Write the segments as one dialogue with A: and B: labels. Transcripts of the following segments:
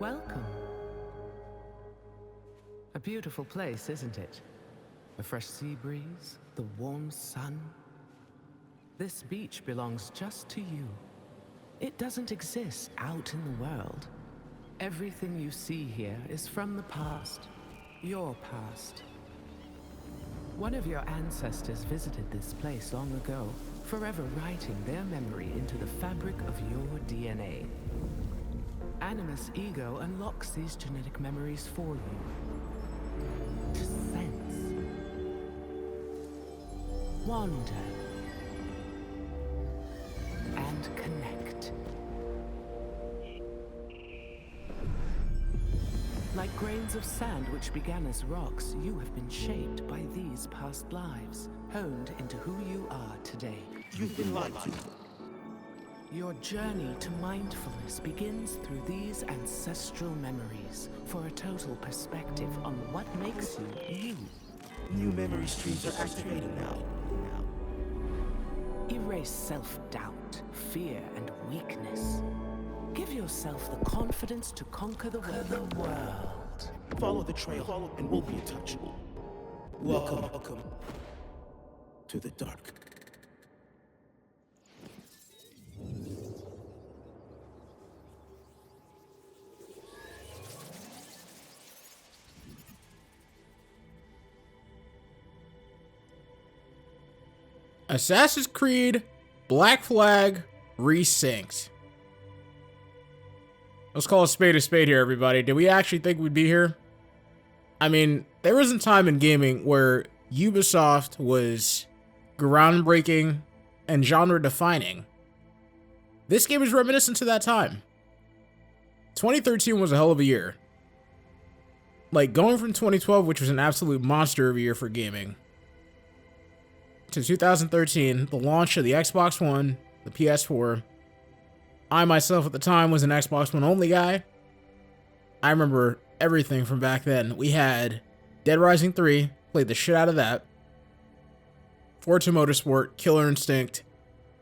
A: Welcome. A beautiful place, isn't it? A fresh sea breeze, the warm sun. This beach belongs just to you. It doesn't exist out in the world. Everything you see here is from the past. Your past. One of your ancestors visited this place long ago, forever writing their memory into the fabric of your DNA. Animus Ego unlocks these genetic memories for you. To sense. Wander. And connect. Like grains of sand which began as rocks, you have been shaped by these past lives, honed into who you are today.
B: You've been lied to.
A: Your journey to mindfulness begins through these ancestral memories for a total perspective on what makes you you.
B: New memory streams are activated now.
A: Erase self-doubt, fear, and weakness. Give yourself the confidence to conquer the world.
B: Follow the trail and we'll be in touch. Welcome to the dark.
C: Assassin's Creed Black Flag Resynched. Let's call a spade here, everybody. Did we actually think we'd be here? I mean, there wasn't time in gaming where Ubisoft was groundbreaking and genre-defining. This game is reminiscent to that time. 2013 was a hell of a year. Like, going from 2012, which was an absolute monster of a year for gaming, to 2013, the launch of the Xbox One, the PS4. I myself at the time was an Xbox One only guy. I remember everything from back then. We had Dead Rising 3, played the shit out of that. Forza Motorsport, Killer Instinct,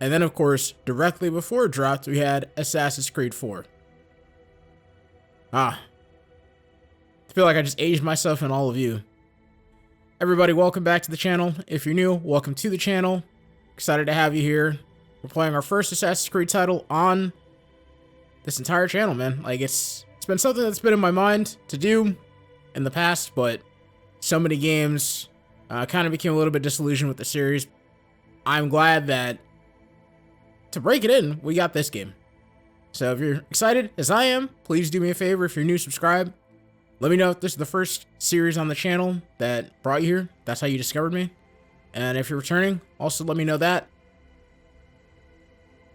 C: and then of course, directly before it dropped, we had Assassin's Creed 4. I feel like I just aged myself and all of you. Everybody, welcome back to the channel. If you're new, welcome to the channel. Excited to have you here. We're playing our first Assassin's Creed title on this entire channel, man. Like, it's been something that's been in my mind to do in the past, but so many games kind of became a little bit disillusioned with the series. I'm glad that to break it in, we got this game. So if you're excited, as I am, please do me a favor. If you're new, subscribe. Let me know if this is the first series on the channel that brought you here. That's how you discovered me. And if you're returning, also let me know that.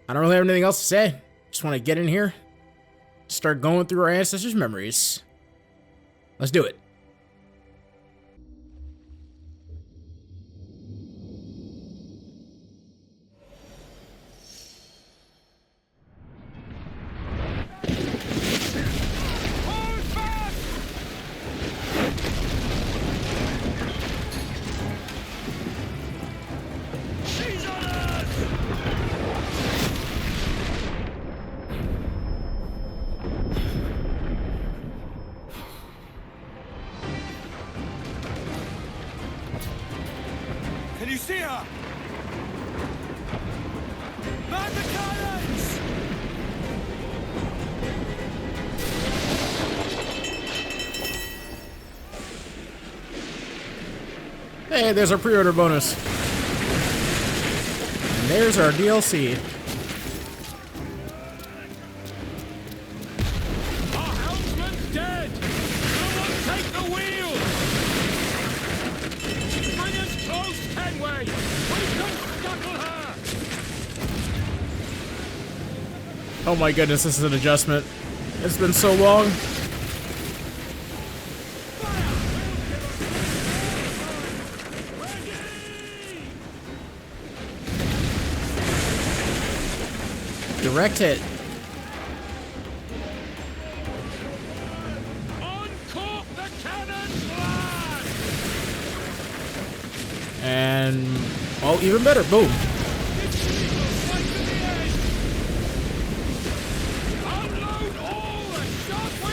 C: I don't really have anything else to say. Just want to get in here, start going through our ancestors' memories. Let's do it.
D: Can you see her? Man the cannons!
C: Hey, there's our pre-order bonus. And there's our DLC.
D: Our helmsman's dead! Someone take the wheel! Bring us close, Kenway! We can scuttle her!
C: Oh my goodness, this is an adjustment. It's been so long. Direct hit.
D: Uncork the cannons, lad!
C: And, oh, even better, boom.
D: Unload all the shot we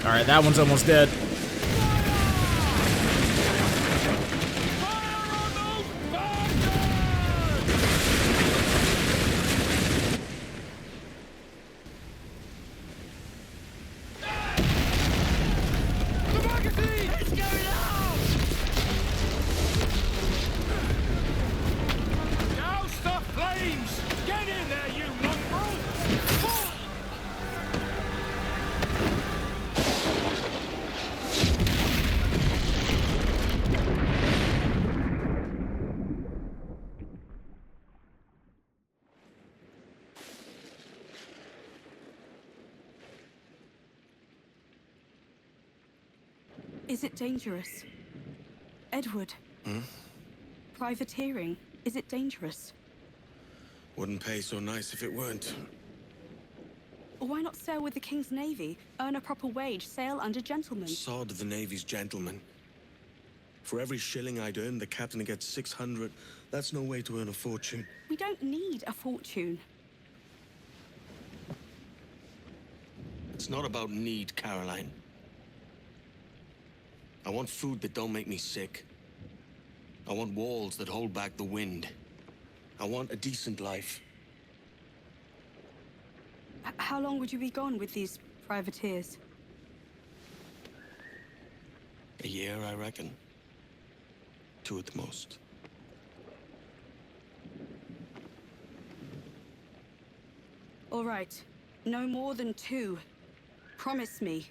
C: Alright, that one's almost dead.
E: Is it dangerous? Edward?
B: Hmm?
E: Privateering, is it dangerous?
B: Wouldn't pay so nice if it weren't.
E: Why not sail with the King's Navy, earn a proper wage, sail under gentlemen?
B: Sod the Navy's gentlemen. For every shilling I'd earn, the captain gets 600. That's no way to earn a fortune.
E: We don't need a fortune.
B: It's not about need, Caroline. I want food that don't make me sick. I want walls that hold back the wind. I want a decent life.
E: How long would you be gone with these privateers?
B: A year, I reckon. 2 at the most.
E: All right. No more than 2. Promise me.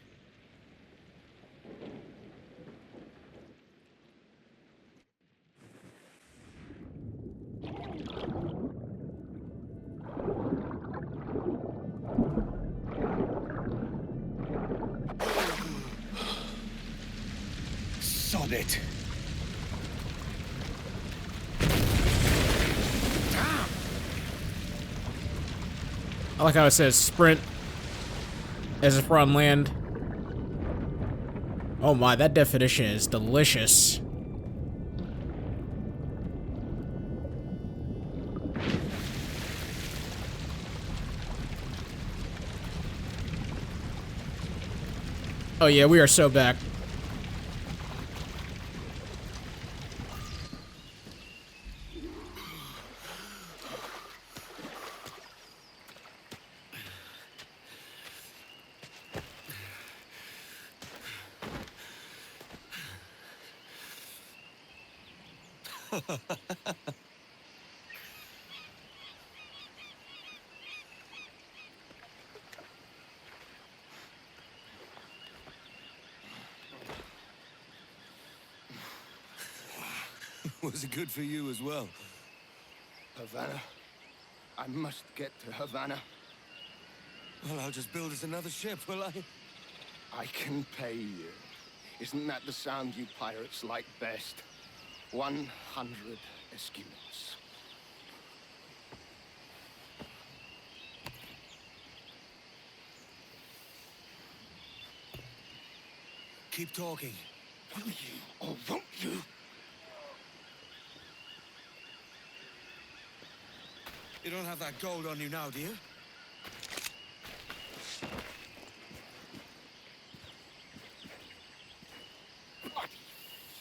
B: Sod it!
C: I like how it says sprint as if we're on land. Oh my, that definition is delicious. Oh yeah, we are so back.
B: Was it good for you as well?
F: Havana. I must get to Havana.
B: Well, I'll just build us another ship, will I?
F: I can pay you. Isn't that the sound you pirates like best? 100 escudos.
B: Keep talking.
F: Will you or won't you?
B: You don't have that gold on you now, do you?
F: Bloody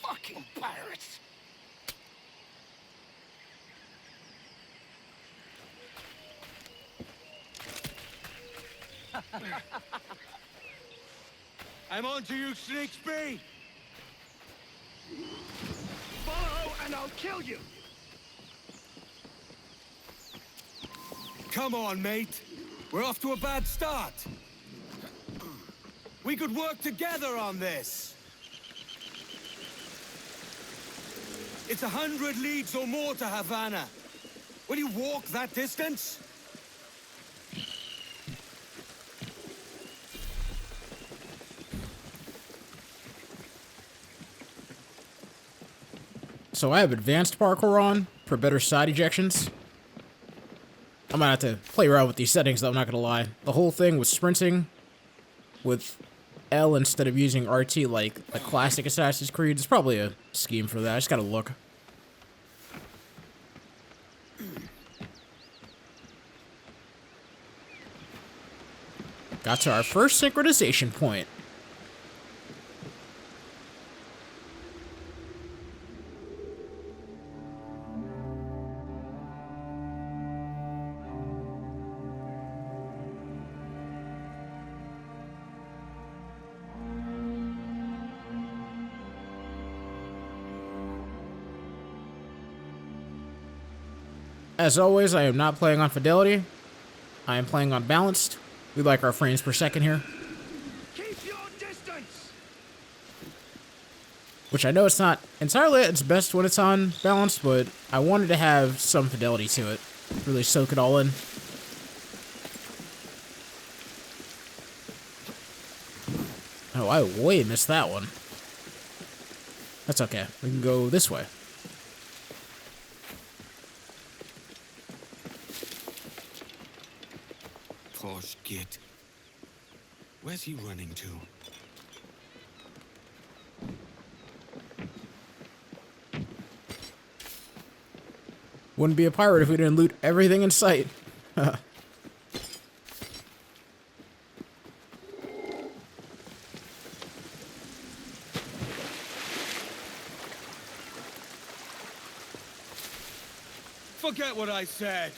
F: fucking pirates!
D: I'm on to you, Snakesby!
F: Follow and I'll kill you!
B: Come on, mate. We're off to a bad start. We could work together on this. It's 100 leagues or more to Havana. Will you walk that distance?
C: So I have advanced parkour on for better side ejections. I might have to play around with these settings though, I'm not gonna lie. The whole thing with sprinting with L instead of using RT like the classic Assassin's Creed is probably a scheme for that. I just gotta look. Got to our first synchronization point. As always, I am not playing on fidelity. I am playing on balanced. We like our frames per second here.
D: Keep your distance!
C: Which I know it's not entirely at its best when it's on balanced, but I wanted to have some fidelity to it. Really soak it all in. Oh, I way missed that one. That's okay. We can go this way.
B: Posh git. Where's he running to?
C: Wouldn't be a pirate if we didn't loot everything in sight.
D: Forget what I said.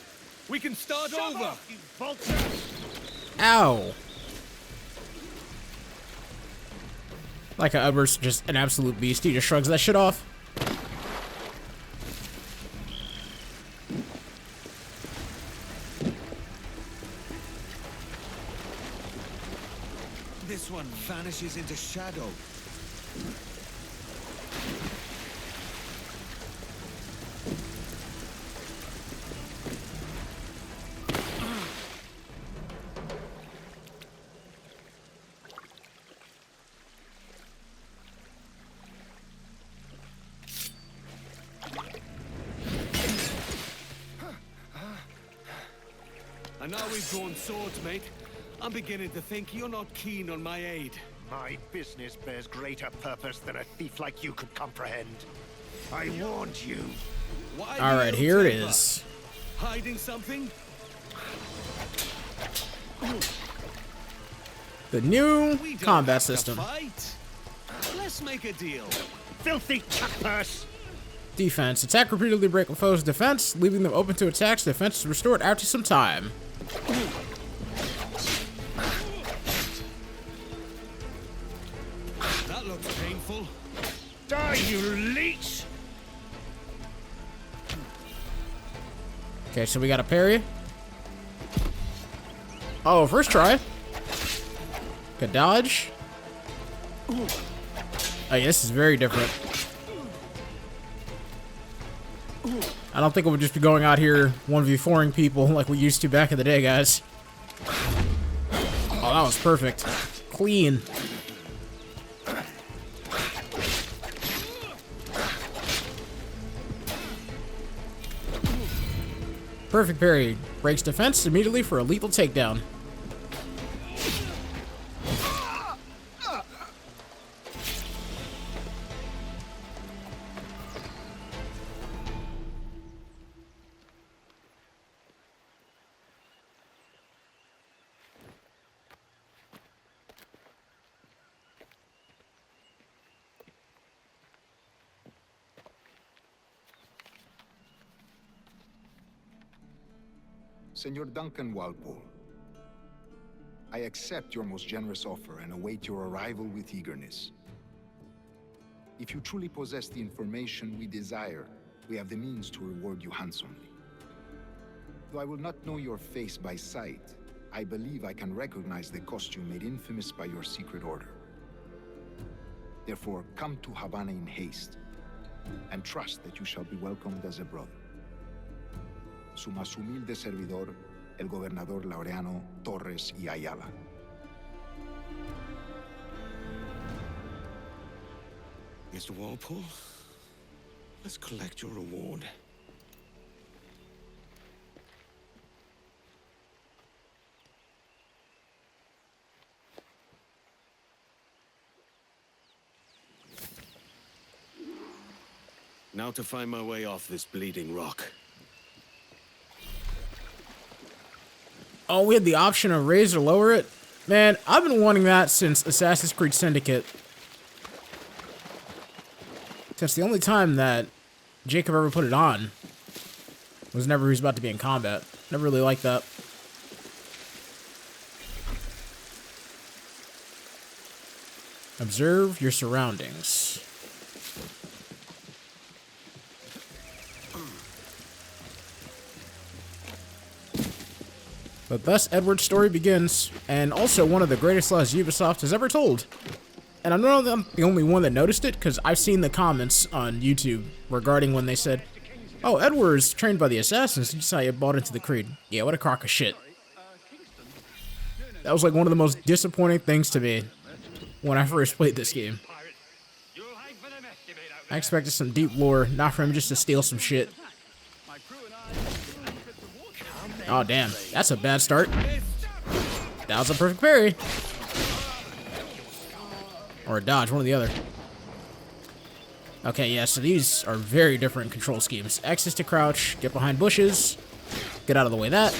D: We can start over.
F: Off, you vulture!
C: Ow! Like how Edward's just an absolute beast. He just shrugs that shit off.
B: This one vanishes into shadow. And now we've drawn swords, mate. I'm beginning to think you're not keen on my aid.
F: My business bears greater purpose than a thief like you could comprehend. I warned you.
B: Why
C: All right,
B: the
C: here it
B: ill-temper?
C: is.
B: Hiding something?
C: The new
B: We don't
C: combat
B: have to
C: system.
B: fight. Let's make a deal.
F: Filthy chuckpurse!
C: Defense. Attack repeatedly break a foe's defense, leaving them open to attacks. Defense is restored after some time.
B: That looks painful.
F: Die, you leech!
C: Okay, so we got a parry. Oh, first try. Good dodge. Oh, yeah, this is very different. I don't think we'll just be going out here 1v4ing people like we used to back in the day, guys. Oh, that was perfect. Clean. Perfect parry. Breaks defense immediately for a lethal takedown.
G: Senor Duncan Walpole, I accept your most generous offer and await your arrival with eagerness. If you truly possess the information we desire, we have the means to reward you handsomely. Though I will not know your face by sight, I believe I can recognize the costume made infamous by your secret order. Therefore, come to Havana in haste, and trust that you shall be welcomed as a brother. Su más humilde servidor, el gobernador Laureano Torres y Ayala.
B: Mr. Walpole, let's collect your reward. Now to find my way off this bleeding rock.
C: Oh, we had the option of raise or lower it? Man, I've been wanting that since Assassin's Creed Syndicate. Since the only time that Jacob ever put it on was whenever he was about to be in combat. Never really liked that. Observe your surroundings. But thus, Edward's story begins, and also one of the greatest lies Ubisoft has ever told. And I know I'm the only one that noticed it, because I've seen the comments on YouTube regarding when they said, "Oh, Edward's trained by the Assassins, he decided bought into the Creed." Yeah, what a crock of shit. That was like one of the most disappointing things to me when I first played this game. I expected some deep lore, not for him just to steal some shit. Oh, damn. That's a bad start. That was a perfect parry. Or a dodge, one or the other. Okay, yeah, so these are very different control schemes. X is to crouch, get behind bushes, get out of the way of that.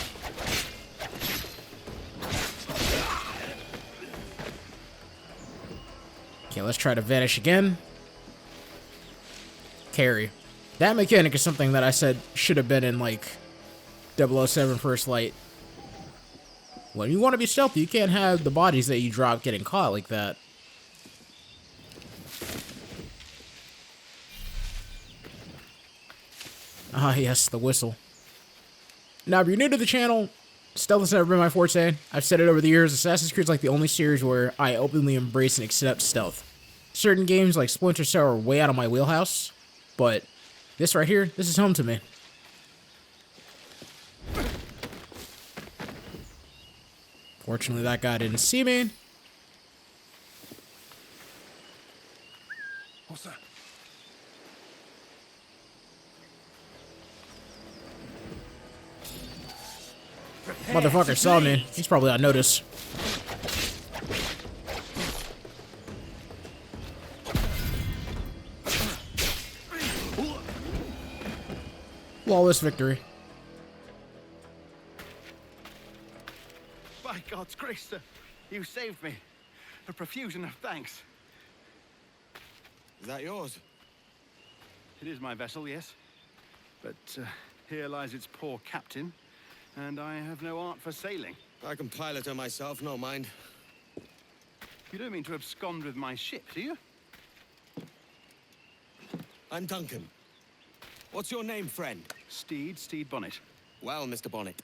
C: Okay, let's try to vanish again. Carry. That mechanic is something that I said should have been in, like, 007 First Light. When you want to be stealthy, you can't have the bodies that you drop getting caught like that. Ah, yes, the whistle. Now, if you're new to the channel, stealth has never been my forte. I've said it over the years, Assassin's Creed is like the only series where I openly embrace and accept stealth. Certain games like Splinter Cell are way out of my wheelhouse, but this right here, this is home to me. Fortunately, that guy didn't see me.
F: What's that?
C: Motherfucker saw me. He's probably on notice. Flawless victory.
F: By God's grace, sir, you saved me. A profusion of thanks.
B: Is that yours?
F: It is my vessel, yes. But here lies its poor captain, and I have no art for sailing.
B: I can pilot her myself, no mind.
F: You don't mean to abscond with my ship, do you?
B: I'm Duncan. What's your name, friend?
F: Steed Bonnet.
B: Well, Mr. Bonnet,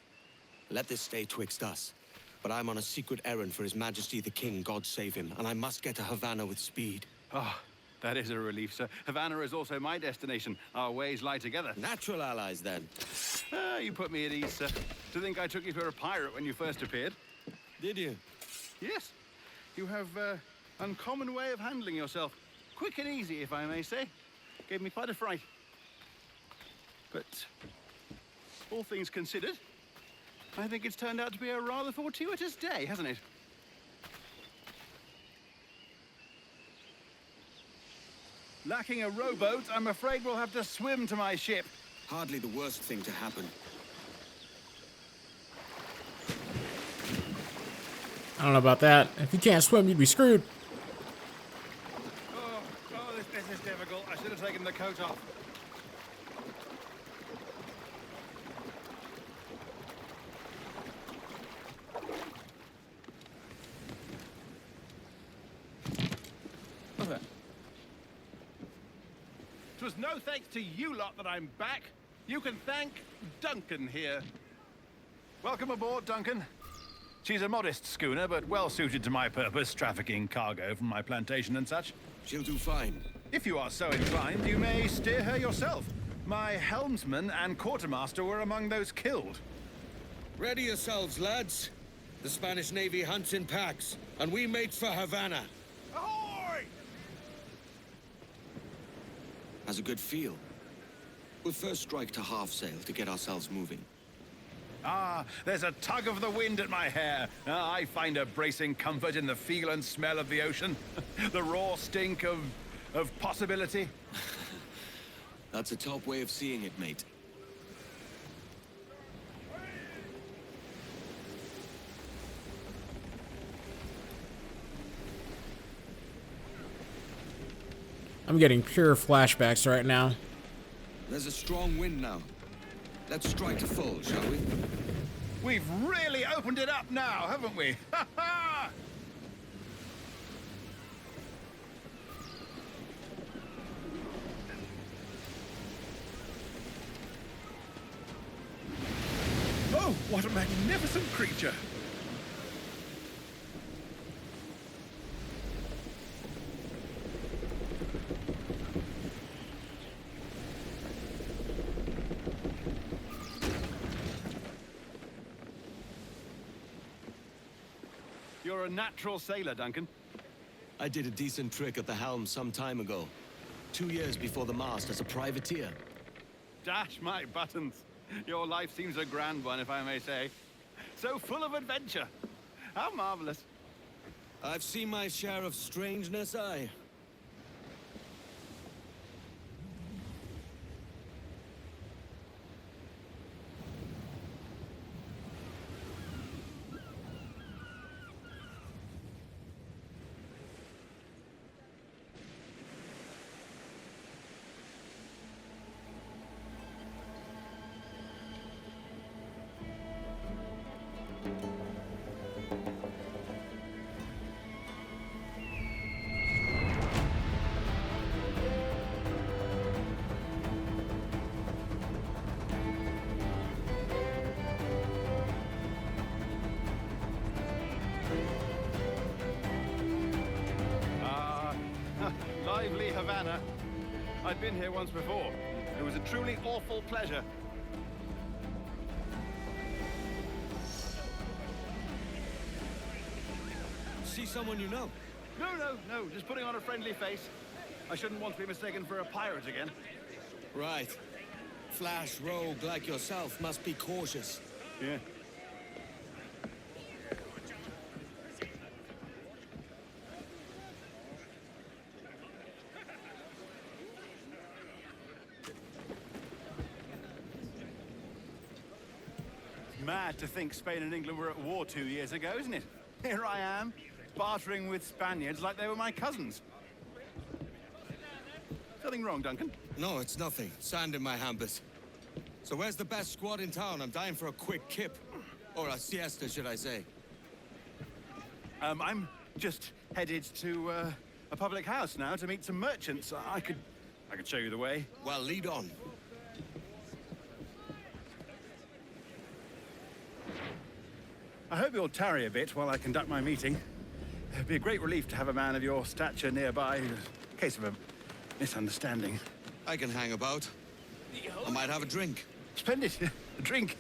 B: let this stay twixt us. But I'm on a secret errand for His Majesty the King, God save him, and I must get to Havana with speed.
F: Oh, that is a relief, sir. Havana is also my destination. Our ways lie together.
B: Natural allies, then.
F: Ah, you put me at ease, sir. To think I took you for a pirate when you first appeared.
B: Did you?
F: Yes. You have uncommon way of handling yourself. Quick and easy, if I may say. Gave me quite a fright. But all things considered, I think it's turned out to be a rather fortuitous day, hasn't it? Lacking a rowboat, I'm afraid we'll have to swim to my ship.
B: Hardly the worst thing to happen.
C: I don't know about that. If you can't swim, you'd be screwed.
F: Oh, this is difficult. I should have taken the coat off. It was no thanks to you lot that I'm back. You can thank Duncan here. Welcome aboard, Duncan. She's a modest schooner, but well suited to my purpose, trafficking cargo from my plantation and such.
B: She'll do fine.
F: If you are so inclined, you may steer her yourself. My helmsman and quartermaster were among those killed.
B: Ready yourselves, lads. The Spanish Navy hunts in packs, and we make for Havana.
F: Ahoy!
B: Has a good feel. We'll first strike to half sail to get ourselves moving.
F: Ah, there's a tug of the wind at my hair. Ah, I find a bracing comfort in the feel and smell of the ocean. The raw stink of possibility.
B: That's a top way of seeing it, mate.
C: I'm getting pure flashbacks right now.
B: There's a strong wind now. Let's strike to full, shall we?
F: We've really opened it up now, haven't we? Ha ha! Oh, What a magnificent creature! You're a natural sailor, Duncan.
B: I did a decent trick at the helm some time ago. 2 years before the mast as a privateer.
F: Dash my buttons. Your life seems a grand one, if I may say. So full of adventure. How marvelous.
B: I've seen my share of strangeness, aye.
F: Lively Havana. I'd been here once before. It was a truly awful pleasure.
B: See someone you know?
F: No. Just putting on a friendly face. I shouldn't want to be mistaken for a pirate again.
B: Right. Flash rogue like yourself must be cautious.
F: Yeah. Mad to think Spain and England were at war 2 years ago, isn't it? Here I am, bartering with Spaniards like they were my cousins. Nothing wrong, Duncan?
B: No, it's nothing. Sand in my hampers. So where's the best squad in town? I'm dying for a quick kip. Or a siesta, should I say.
F: I'm just headed to a public house now to meet some merchants. I could show you the way.
B: Well, lead on.
F: I hope you'll tarry a bit while I conduct my meeting. It'd be a great relief to have a man of your stature nearby in case of a misunderstanding.
B: I can hang about. I might have a drink.
F: Splendid. A drink.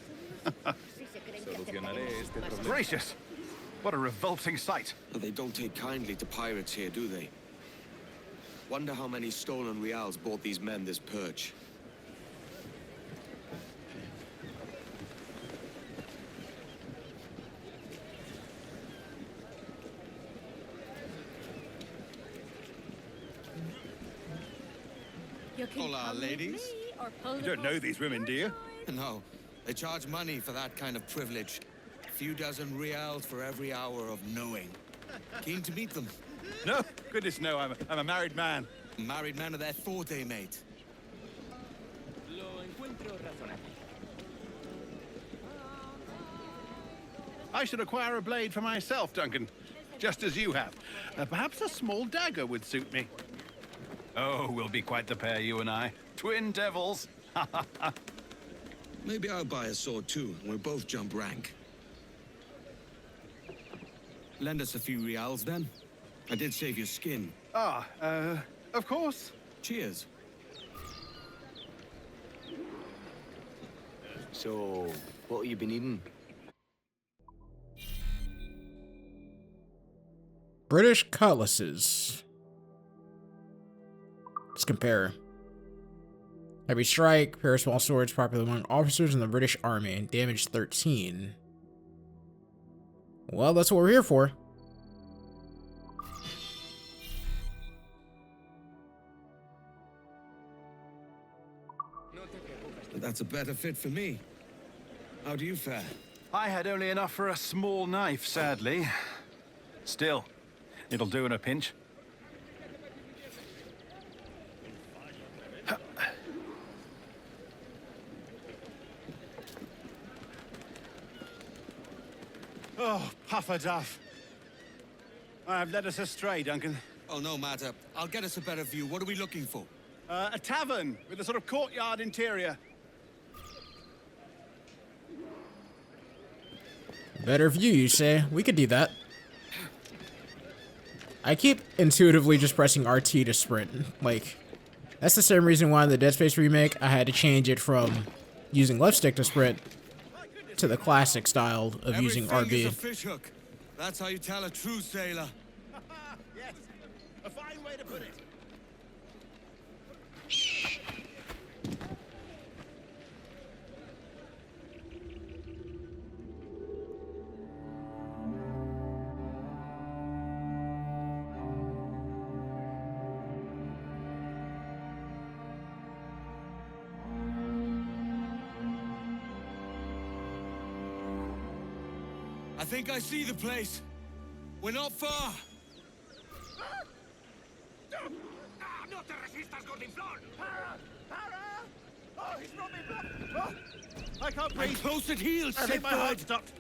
F: Gracious. What a revolting sight.
B: They don't take kindly to pirates here, do they? Wonder how many stolen reals bought these men this perch. Hola, ladies.
F: You don't know these women, do you?
B: No, they charge money for that kind of privilege. A few dozen reals for every hour of knowing. Keen to meet them.
F: No, goodness no, I'm a married man.
B: Married man of their forte, mate.
F: I should acquire a blade for myself, Duncan. Just as you have. Perhaps a small dagger would suit me. Oh, we'll be quite the pair, you and I. Twin devils.
B: Maybe I'll buy a sword too, and we'll both jump rank. Lend us a few reals, then. I did save your skin.
F: Of course.
B: Cheers.
H: So, what have you been eating?
C: British cutlasses. Let's compare. Heavy strike, pair of small swords, popular among officers in the British Army. Damage 13. Well, that's what we're here for.
B: That's a better fit for me. How do you fare?
F: I had only enough for a small knife, sadly. Still, it'll do in a pinch. Oh, puffer duff. I've led us astray, Duncan.
B: Oh, no matter. I'll get us a better view. What are we looking for?
F: A tavern with a sort of courtyard interior.
C: Better view, you say? We could do that. I keep intuitively just pressing RT to sprint. Like, that's the same reason why in the Dead Space remake, I had to change it from using left stick to sprint to the classic style of using
B: Everything
C: RB.
B: is a fish hook. That's how you tell a true sailor.
F: Yes, a fine way to put it.
B: I think I see the place. We're not far.
F: Oh, he's not been blocked. Oh, I can't
B: I'm
F: breathe.
B: close at heels,
F: I think my heart
B: shipboard.
F: stopped.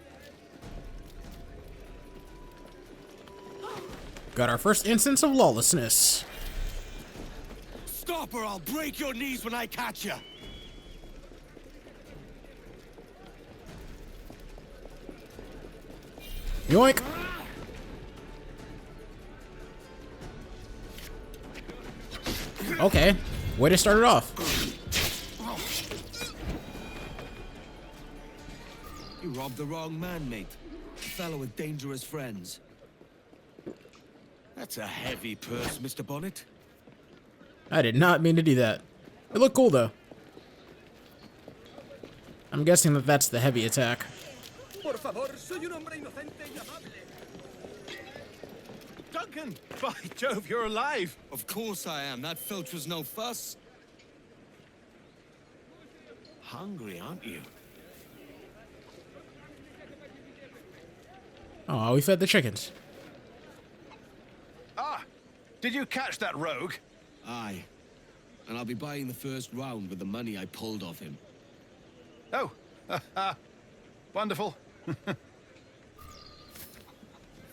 C: Got our first instance of lawlessness.
B: Stop or I'll break your knees when I catch you.
C: Yoink! Okay, way to start it off.
B: You robbed the wrong man, mate. A fellow with dangerous friends. That's a heavy purse, Mr. Bonnet.
C: I did not mean to do that. It looked cool, though. I'm guessing that that's the heavy attack.
D: Por favor, soy un hombre inocente y amable.
F: Duncan! By Jove, you're alive!
B: Of course I am. That filch was no fuss. Hungry, aren't you?
C: Oh, we fed the chickens.
F: Ah! Did you catch that rogue?
B: Aye. And I'll be buying the first round with the money I pulled off him.
F: Oh, wonderful.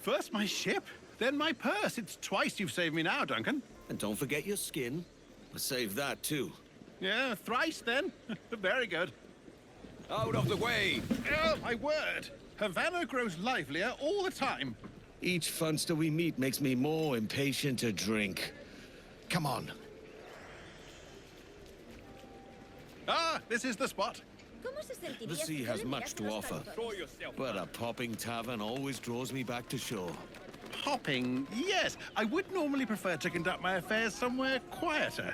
F: First my ship, then my purse. It's twice you've saved me now, Duncan.
B: And don't forget your skin. I saved that too.
F: Yeah, thrice then. Very good.
D: Out of the way!
F: Oh, my word! Havana grows livelier all the time.
B: Each funster we meet makes me more impatient to drink. Come on.
F: Ah, this is the spot.
B: The sea has much to offer, but a popping tavern always draws me back to shore.
F: Hopping, yes. I would normally prefer to conduct my affairs somewhere quieter.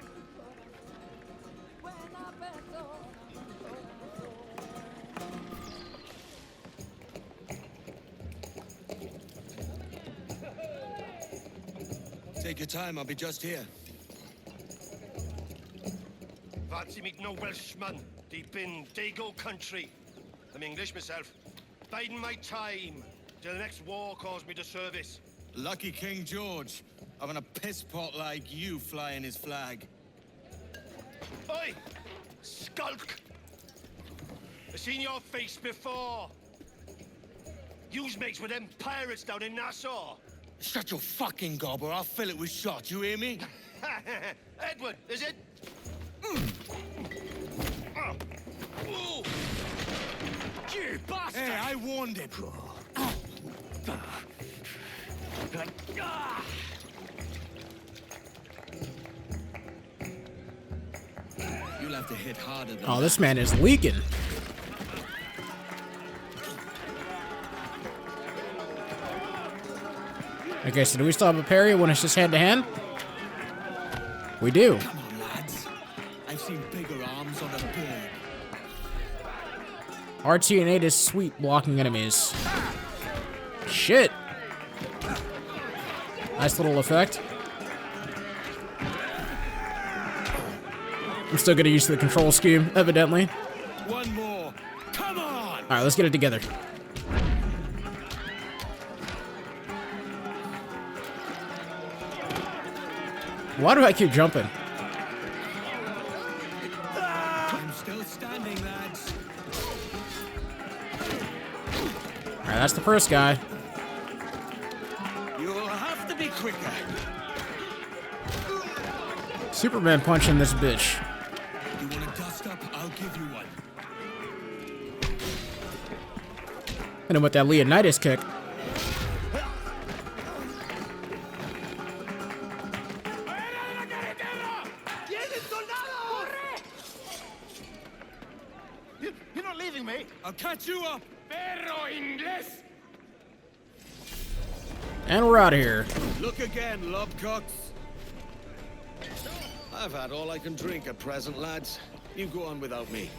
B: Take your time, I'll be just here.
I: Fancy meet no Welshman deep in Dago country. I'm English myself. Biding my time till the next war calls me to service.
B: Lucky King George, having a piss pot like you flying his flag.
I: Oi! Skulk! I've seen your face before. You's mates with them pirates down in Nassau.
B: Shut your fucking gob or I'll fill it with shot, you hear me?
I: Edward, is it? Oh. You bastard!
B: Hey, I warned him. You'll have to hit harder than
C: Oh,
B: that.
C: this man is leaking. Okay, so do we still have a parry when it's just hand-to-hand? We do.
B: Come on, lads. I've seen bigger arms on a bird.
C: RT and 8 is sweet blocking enemies. Shit. Nice little effect. I'm still getting used to the control scheme, evidently.
B: One more. Come on!
C: Alright, let's get it together. Why do I keep jumping?
B: I'm still standing, lads.
C: Alright, that's the first guy.
B: You'll have to be quicker.
C: Superman punching this bitch.
B: You want to dust up? I'll give you one.
C: And then with that Leonidas kick.
F: You're not leaving me.
D: I'll catch you up. Perro inglés.
C: And we're out of here.
B: Look again, lobcocks. I've had all I can drink at present, lads. You go on without me.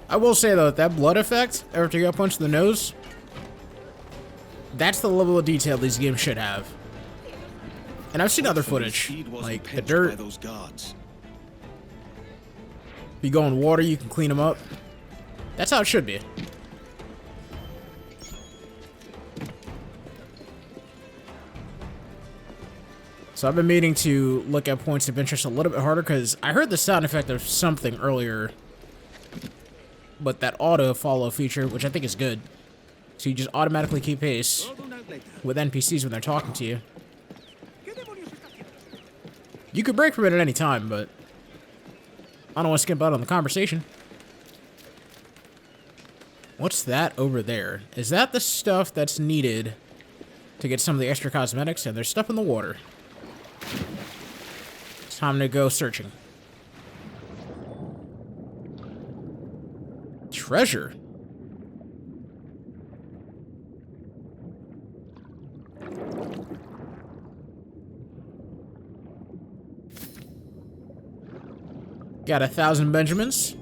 C: I will say though, that blood effect after you got punched in the nose, that's the level of detail these games should have. And I've seen other footage, like the dirt.
B: Those guards.
C: If you go in water, you can clean them up. That's how it should be. So I've been meaning to look at points of interest a little bit harder because I heard the sound effect of something earlier. But that auto follow feature, which I think is good. So you just automatically keep pace with NPCs when they're talking to you. You could break from it at any time, but I don't want to skip out on the conversation. What's that over there? Is that the stuff that's needed to get some of the extra cosmetics? And there's stuff in the water. It's time to go searching. Treasure. Got 1,000 Benjamins.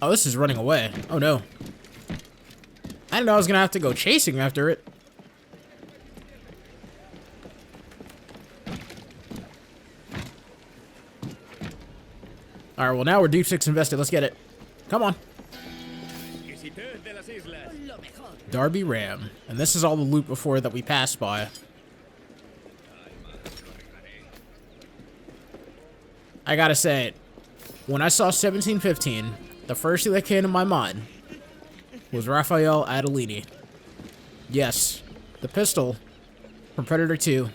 C: Oh, this is running away. Oh no. I didn't know I was gonna have to go chasing after it. Alright, well now we're deep six invested. Let's get it. Come on. Darby Ram. And this is all the loot before that we passed by. I gotta say, when I saw 1715, the first thing that came to my mind was Raphael Adolini. Yes, the pistol from Predator 2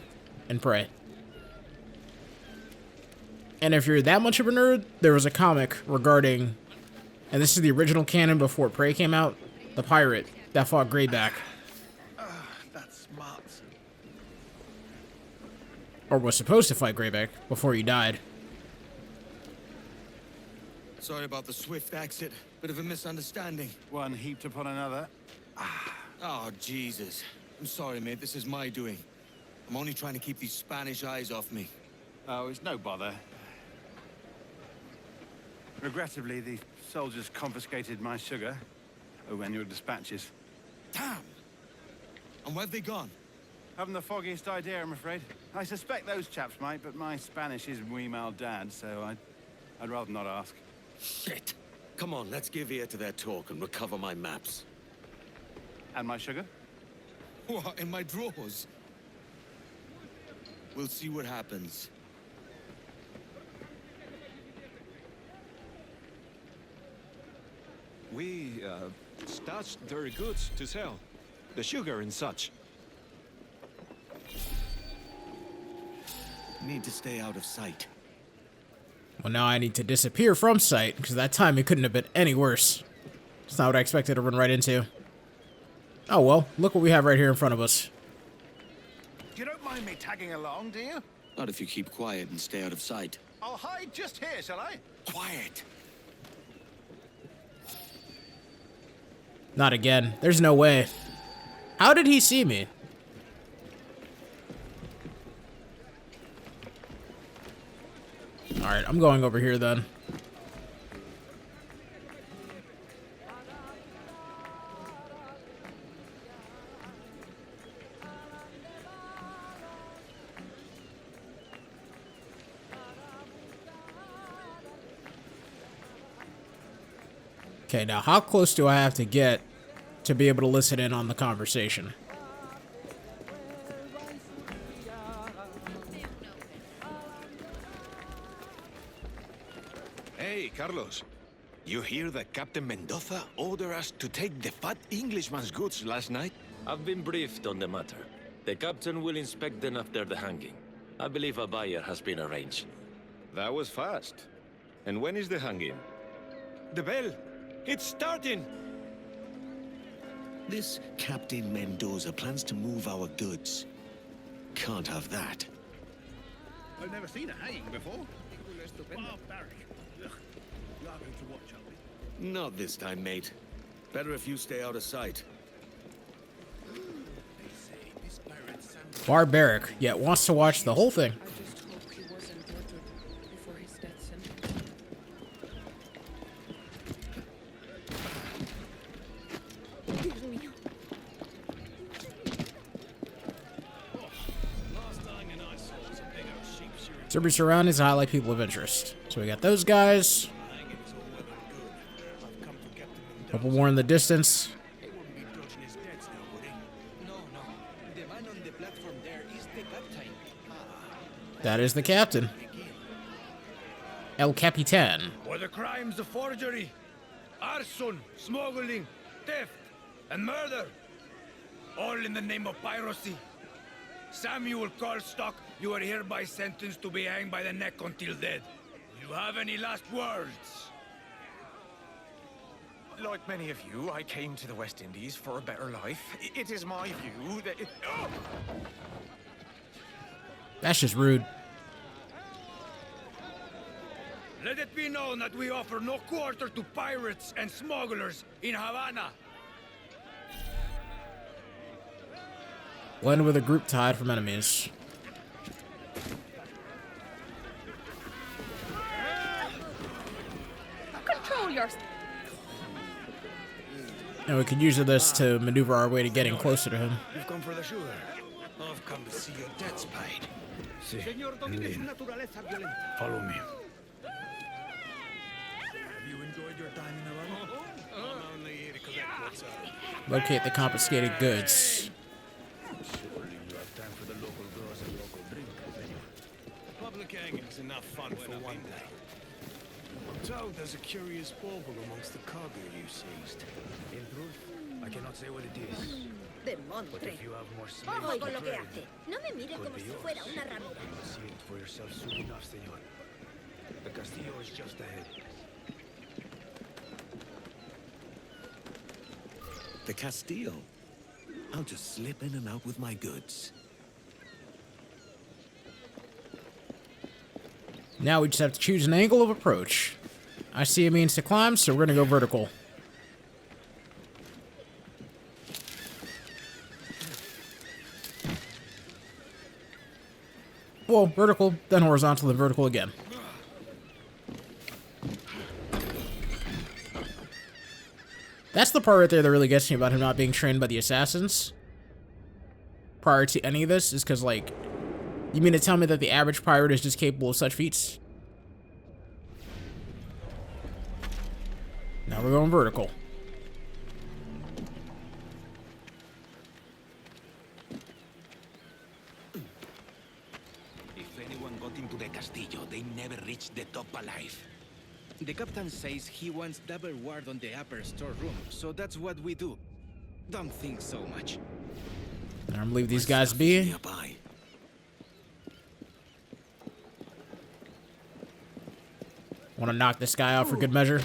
C: and Prey. And if you're that much of a nerd, there was a comic regarding, and this is the original canon before Prey came out, the pirate that fought Greyback.
F: That's smart.
C: Or was supposed to fight Greyback before he died.
B: Sorry about the swift exit. Bit of a misunderstanding.
F: One heaped upon another.
B: Oh, Jesus. I'm sorry, mate. This is my doing. I'm only trying to keep these Spanish eyes off me.
F: Oh, it's no bother. Regrettably, the soldiers confiscated my sugar and your dispatches.
B: Damn! And where've they gone?
F: Haven't the foggiest idea, I'm afraid. I suspect those chaps might, but my Spanish is muy mal dad, so I'd rather not ask.
B: Shit! Come on, let's give ear to their talk and recover my maps.
F: And my sugar?
B: What, in my drawers? We'll see what happens.
J: We, stashed their goods to sell. The sugar and such.
B: Need to stay out of sight.
C: Well, now I need to disappear from sight, because that time it couldn't have been any worse. It's not what I expected to run right into. Oh well, look what we have right here in front of us.
F: You don't mind me tagging along, do you?
B: Not if you keep quiet and stay out of sight.
F: I'll hide just here, shall I?
B: Quiet!
C: Not again. There's no way. How did he see me? Alright, I'm going over here then. Okay, now how close do I have to get to be able to listen in on the conversation?
J: Hey, Carlos. You hear that Captain Mendoza ordered us to take the fat Englishman's goods last night?
K: I've been briefed on the matter. The captain will inspect them after the hanging. I believe a buyer has been arranged.
J: That was fast. And when is the hanging? The bell! It's starting!
B: This Captain Mendoza plans to move our goods. Can't have that.
F: I've never seen a hanging before. Barbaric. Ugh. You are going to watch, aren't we?
B: Not this time, mate. Better if you stay out of sight.
C: Barbaric, yet wants to watch the whole thing.
L: I just hope he wasn't murdered before his death sentence.
C: Survey surroundings and highlight people of interest. So we got those guys. Couple more in the distance. That is the captain. El Capitan.
D: For the crimes of forgery, arson, smuggling, theft, and murder. All in the name of piracy. Samuel Carlstock, you are hereby sentenced to be hanged by the neck until dead. Do you have any last words?
M: Like many of you, I came to the West Indies for a better life. It is my view that
C: That's just rude.
D: Let it be known that we offer no quarter to pirates and smugglers in Havana.
C: Blend with a group to hide from enemies.
E: Control your...
C: And we could use this to maneuver our way to getting closer to him.
D: You've come for the sugar. I've come to see your debts paid. See, follow me. Have you enjoyed your time in Havana? I'm only here to collect what's up.
C: Locate the confiscated goods.
D: Surely you have time for the local girls and local drink, senor. Public hanging's enough fun for one day. I'm told there's a curious bauble amongst the cargo you seized. In truth, I cannot say what it is. But if you have more slaves to trade,
N: No me mire como si fuera una ramera.
D: see it for yourself soon enough, senor. The Castillo is just ahead.
B: The Castillo? I'll just slip in and out with my goods.
C: Now we just have to choose an angle of approach. I see a means to climb, so we're gonna go vertical. Well, vertical, then horizontal, then vertical again. That's the part right there that really gets me about him not being trained by the assassins. Prior to any of this, is because, like, you mean to tell me that the average pirate is just capable of such feats? Now we're going vertical.
O: If anyone got into the Castillo, they never reached the top alive. The captain says he wants double ward on the upper storeroom, so that's what we do. Don't think so much.
C: I'm gonna leave these guys be.
B: Nearby.
C: Want to knock this guy out for good measure.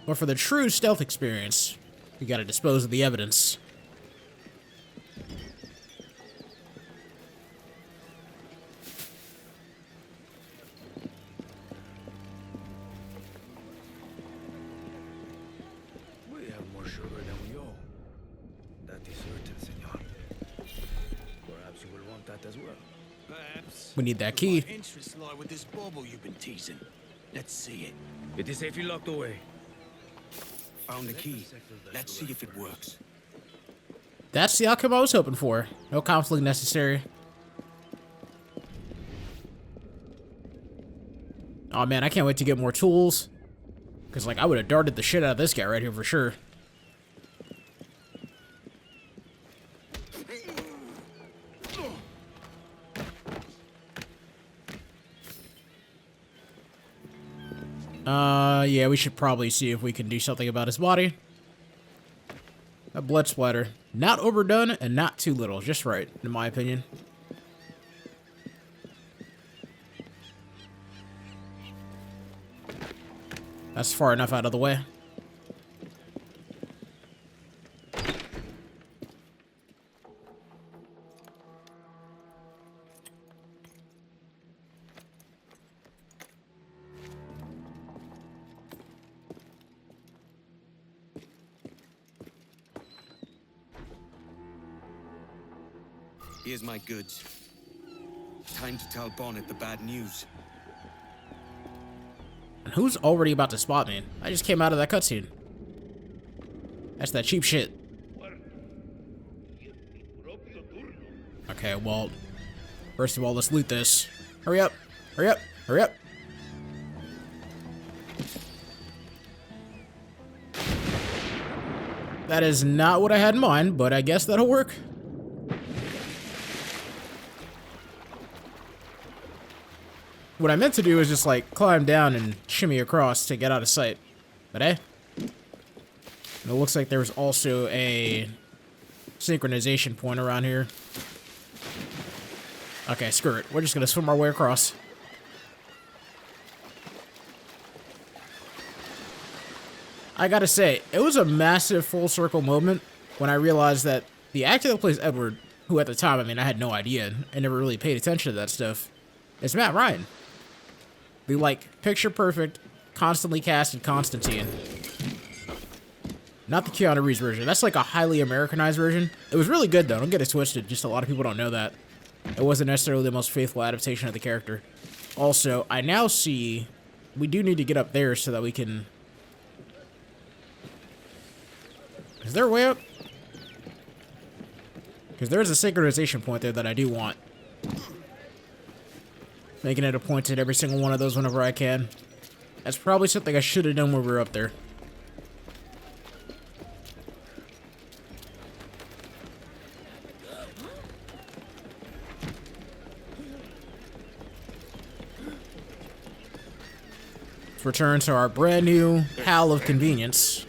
C: But for the true stealth experience, we gotta dispose of the evidence.
D: We have more sugar than we owe. That is certain, senor. Perhaps you will want that as well. Perhaps.
C: We need that key.
B: My interests lie with this bauble you've been teasing. Let's see it.
D: It is safely locked away.
B: Found the key. Let's see if it works.
C: That's the outcome I was hoping for. No conflict necessary. Oh man, I can't wait to get more tools. Because, like, I would have darted the shit out of this guy right here for sure. Yeah, we should probably see if we can do something about his body. blood splatter. Not overdone and not too little. Just right, in my opinion. That's far enough out of the way.
B: Here's my goods. Time to tell Bonnet the bad news.
C: And who's already about to spot me? I just came out of that cutscene. That's that cheap shit. Okay, well, first of all, let's loot this. Hurry up! Hurry up! Hurry up! That is not what I had in mind, but I guess that'll work. What I meant to do is just, like, climb down and shimmy across to get out of sight. But hey. It looks like there's also a synchronization point around here. Okay, screw it. We're just gonna swim our way across. I gotta say, it was a massive full circle moment when I realized that the actor that plays Edward, who at the time, I mean, I had no idea and never really paid attention to that stuff, is Matt Ryan. The, like, picture-perfect, constantly casted Constantine. Not the Keanu Reeves version. That's, like, a highly Americanized version. It was really good, though. Don't get it twisted. Just a lot of people don't know that. It wasn't necessarily the most faithful adaptation of the character. Also, I now see we do need to get up there so that we can... Is there a way up? Because there is a synchronization point there that I do want. Making it a point at every single one of those whenever I can. That's probably something I should have done when we were up there. Let's return to our brand new pal of convenience.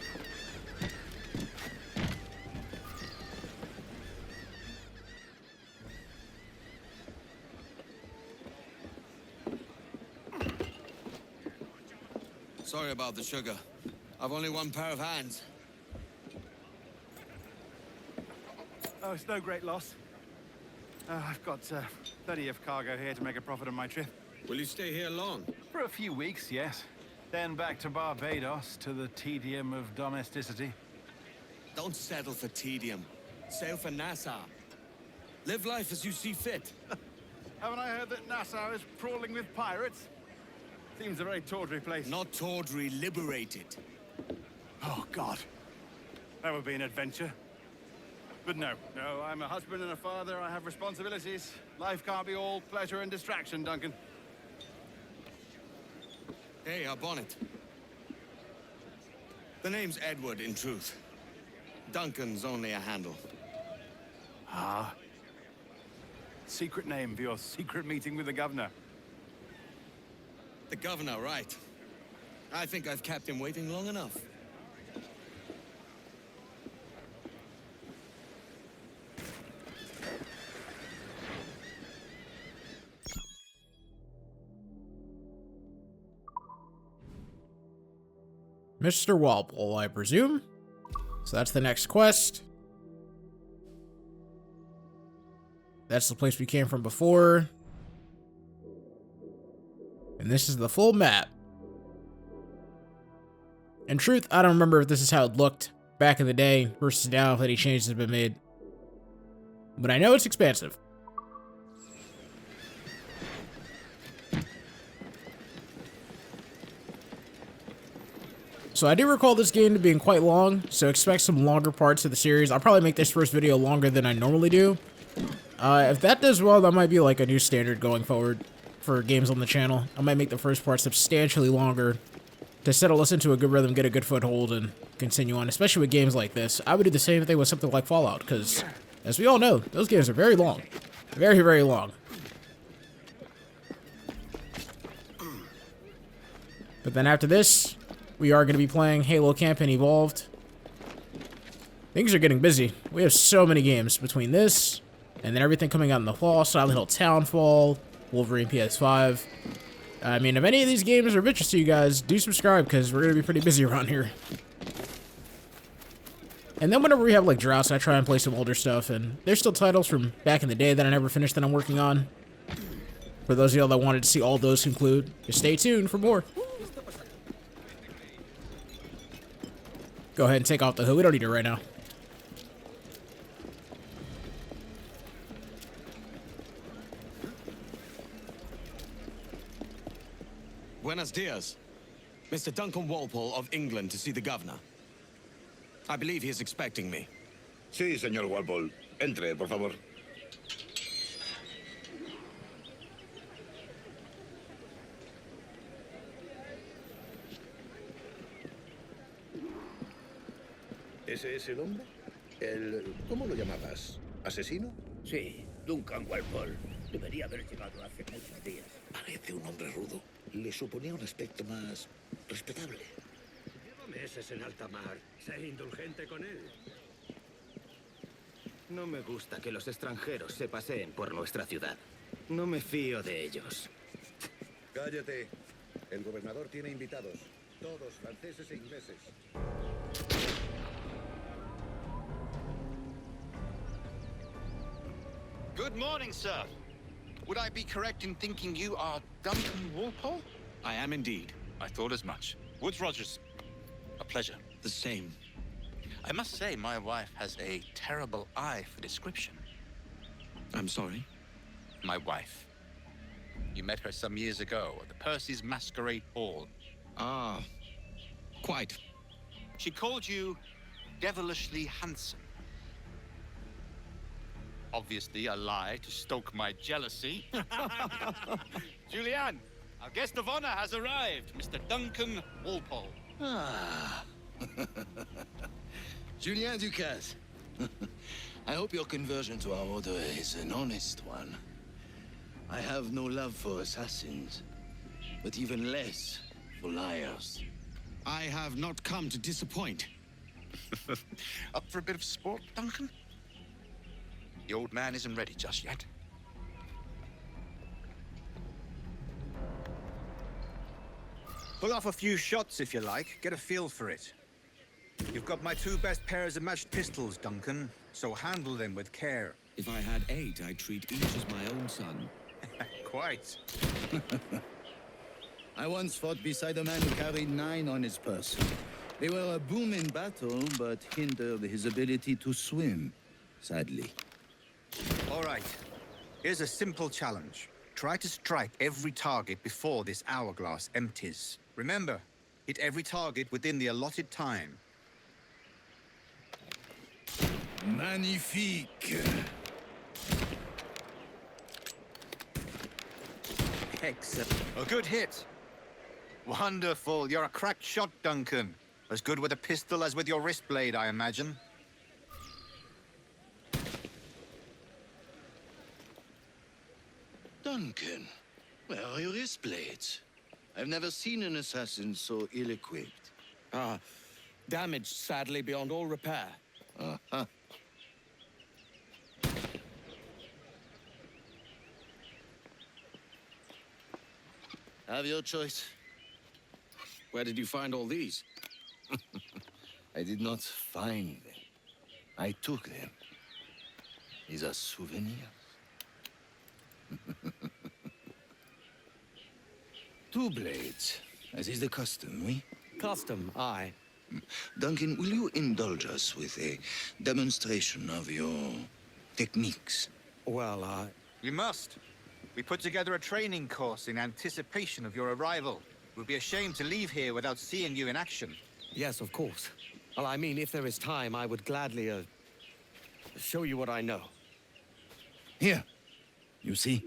B: Sorry about the sugar. I've only one pair of hands.
F: Oh, it's no great loss. I've got plenty of cargo here to make a profit on my trip.
B: Will you stay here long?
F: For a few weeks, yes. Then back to Barbados, to the tedium of domesticity.
B: Don't settle for tedium. Sail for Nassau. Live life as you see fit.
F: Haven't I heard that Nassau is crawling with pirates? Seems a very tawdry place.
B: Not tawdry, liberated.
F: Oh, God. That would be an adventure. But no, I'm a husband and a father. I have responsibilities. Life can't be all pleasure and distraction, Duncan.
B: Hey, our Bonnet. The name's Edward, in truth. Duncan's only a handle.
F: Ah. Secret name for your secret meeting with the governor.
B: The governor, right. I think I've kept him waiting long enough.
C: Mr. Walpole, I presume? So that's the next quest. That's the place we came from before. And this is the full map. In truth, I don't remember if this is how it looked back in the day versus now if any changes have been made. But I know it's expansive. So I do recall this game to being quite long, so expect some longer parts of the series. I'll probably make this first video longer than I normally do. If that does well, that might be like a new standard going forward for games on the channel. I might make the first part substantially longer to settle us into a good rhythm, get a good foothold, and continue on, especially with games like this. I would do the same thing with something like Fallout, because, as we all know, those games are very long. Very, very long. But then after this, we are going to be playing Halo Campaign Evolved. I Things are getting busy. We have so many games between this and then everything coming out in the fall. Silent Hill Townfall, Wolverine PS5. I mean, if any of these games are of interest to you guys, do subscribe because we're going to be pretty busy around here. And then whenever we have like droughts, I try and play some older stuff. And there's still titles from back in the day that I never finished that I'm working on. For those of y'all that wanted to see all those conclude, just stay tuned for more. Go ahead and take off the hood. We don't need it right now.
B: Buenos dias. Mr. Duncan Walpole of England to see the governor. I believe he is expecting me.
P: Sí, señor Walpole. Entre, por favor.
Q: ¿Ese es el hombre? ¿Cómo lo llamabas? ¿Asesino?
R: Sí, Duncan Walpole. Debería haber llegado hace muchos días.
Q: Parece un hombre rudo. Le suponía un aspecto más respetable.
R: Lleva meses en alta mar. Sé indulgente con él.
O: No me gusta que los extranjeros se paseen por nuestra ciudad. No me fío de ellos.
Q: Cállate. El gobernador tiene invitados. Todos franceses e ingleses.
F: Good morning, sir. Would I be correct in thinking you are Duncan Walpole?
B: I am indeed.
F: I thought as much. Woods Rogers. A pleasure.
B: The same.
F: I must say, my wife has a terrible eye for description.
B: I'm sorry?
F: My wife. You met her some years ago at the Percy's Masquerade Ball.
B: Ah, quite.
F: She called you devilishly handsome. Obviously a lie to stoke my jealousy. Julianne, our guest of honor has arrived, Mr. Duncan Walpole.
S: Ah. Julien Ducasse. I hope your conversion to our order is an honest one. I have no love for assassins, but even less for liars.
B: I have not come to disappoint.
F: Up for a bit of sport, Duncan? The old man isn't ready just yet.
O: Pull off a few shots if you like. Get a feel for it. You've got my two best pairs of matched pistols, Duncan, so handle them with care.
B: If I had 8, I'd treat each as my own son.
O: Quite.
S: I once fought beside a man who carried 9 on his person. They were a boom in battle, but hindered his ability to swim, sadly.
O: All right. Here's a simple challenge. Try to strike every target before this hourglass empties. Remember, hit every target within the allotted time.
S: Magnifique!
O: Excellent. A good hit. Wonderful. You're a cracked shot, Duncan. As good with a pistol as with your wrist blade, I imagine.
S: Duncan, where are your wrist blades? I've never seen an assassin so ill-equipped.
B: Ah, damaged, sadly, beyond all repair.
S: Uh-huh. Have your choice.
B: Where did you find all these?
S: I did not find them. I took them. These are souvenirs. Two blades, as is the custom, oui?
B: Custom, aye.
S: Duncan, will you indulge us with a demonstration of your techniques?
B: Well,
O: We must. We put together a training course in anticipation of your arrival. We'd be ashamed to leave here without seeing you in action.
B: Yes, of course. Well, I mean, if there is time, I would gladly, show you what I know.
S: Here, you see?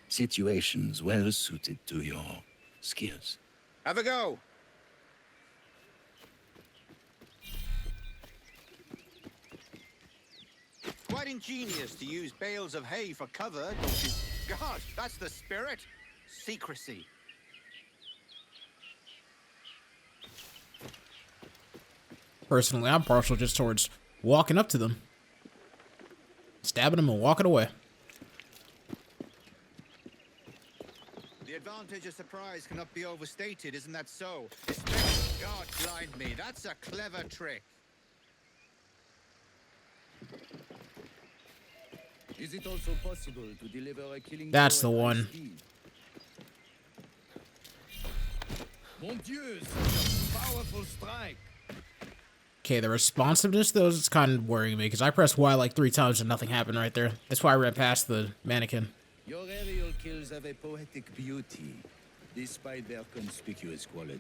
S: Situations well suited to your skills.
O: Have a go. Quite ingenious to use bales of hay for cover, don't you? Gosh, that's the spirit. Secrecy.
C: Personally, I'm partial just towards walking up to them, stabbing them and walking away.
T: The advantage of surprise cannot be overstated, isn't that so? God blind me, that's a clever trick.
O: Is it also possible to deliver a killing
C: That's the
O: blow at
C: one.
O: high speed? Mon Dieu, such a powerful strike.
C: Okay, the responsiveness, though, is kind of worrying me, because I pressed Y like 3 times and nothing happened right there. That's why I ran past the mannequin.
O: Your aerial kills have a poetic beauty, despite their conspicuous quality.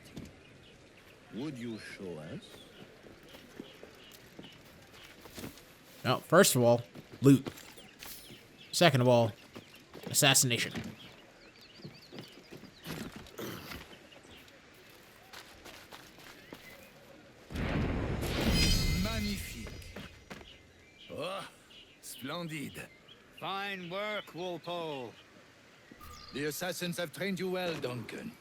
O: Would you show us?
C: No, first of all, loot. Second of all, assassination.
T: Magnifique. Oh, splendid. Fine work, Walpole.
O: The assassins have trained you well, Duncan.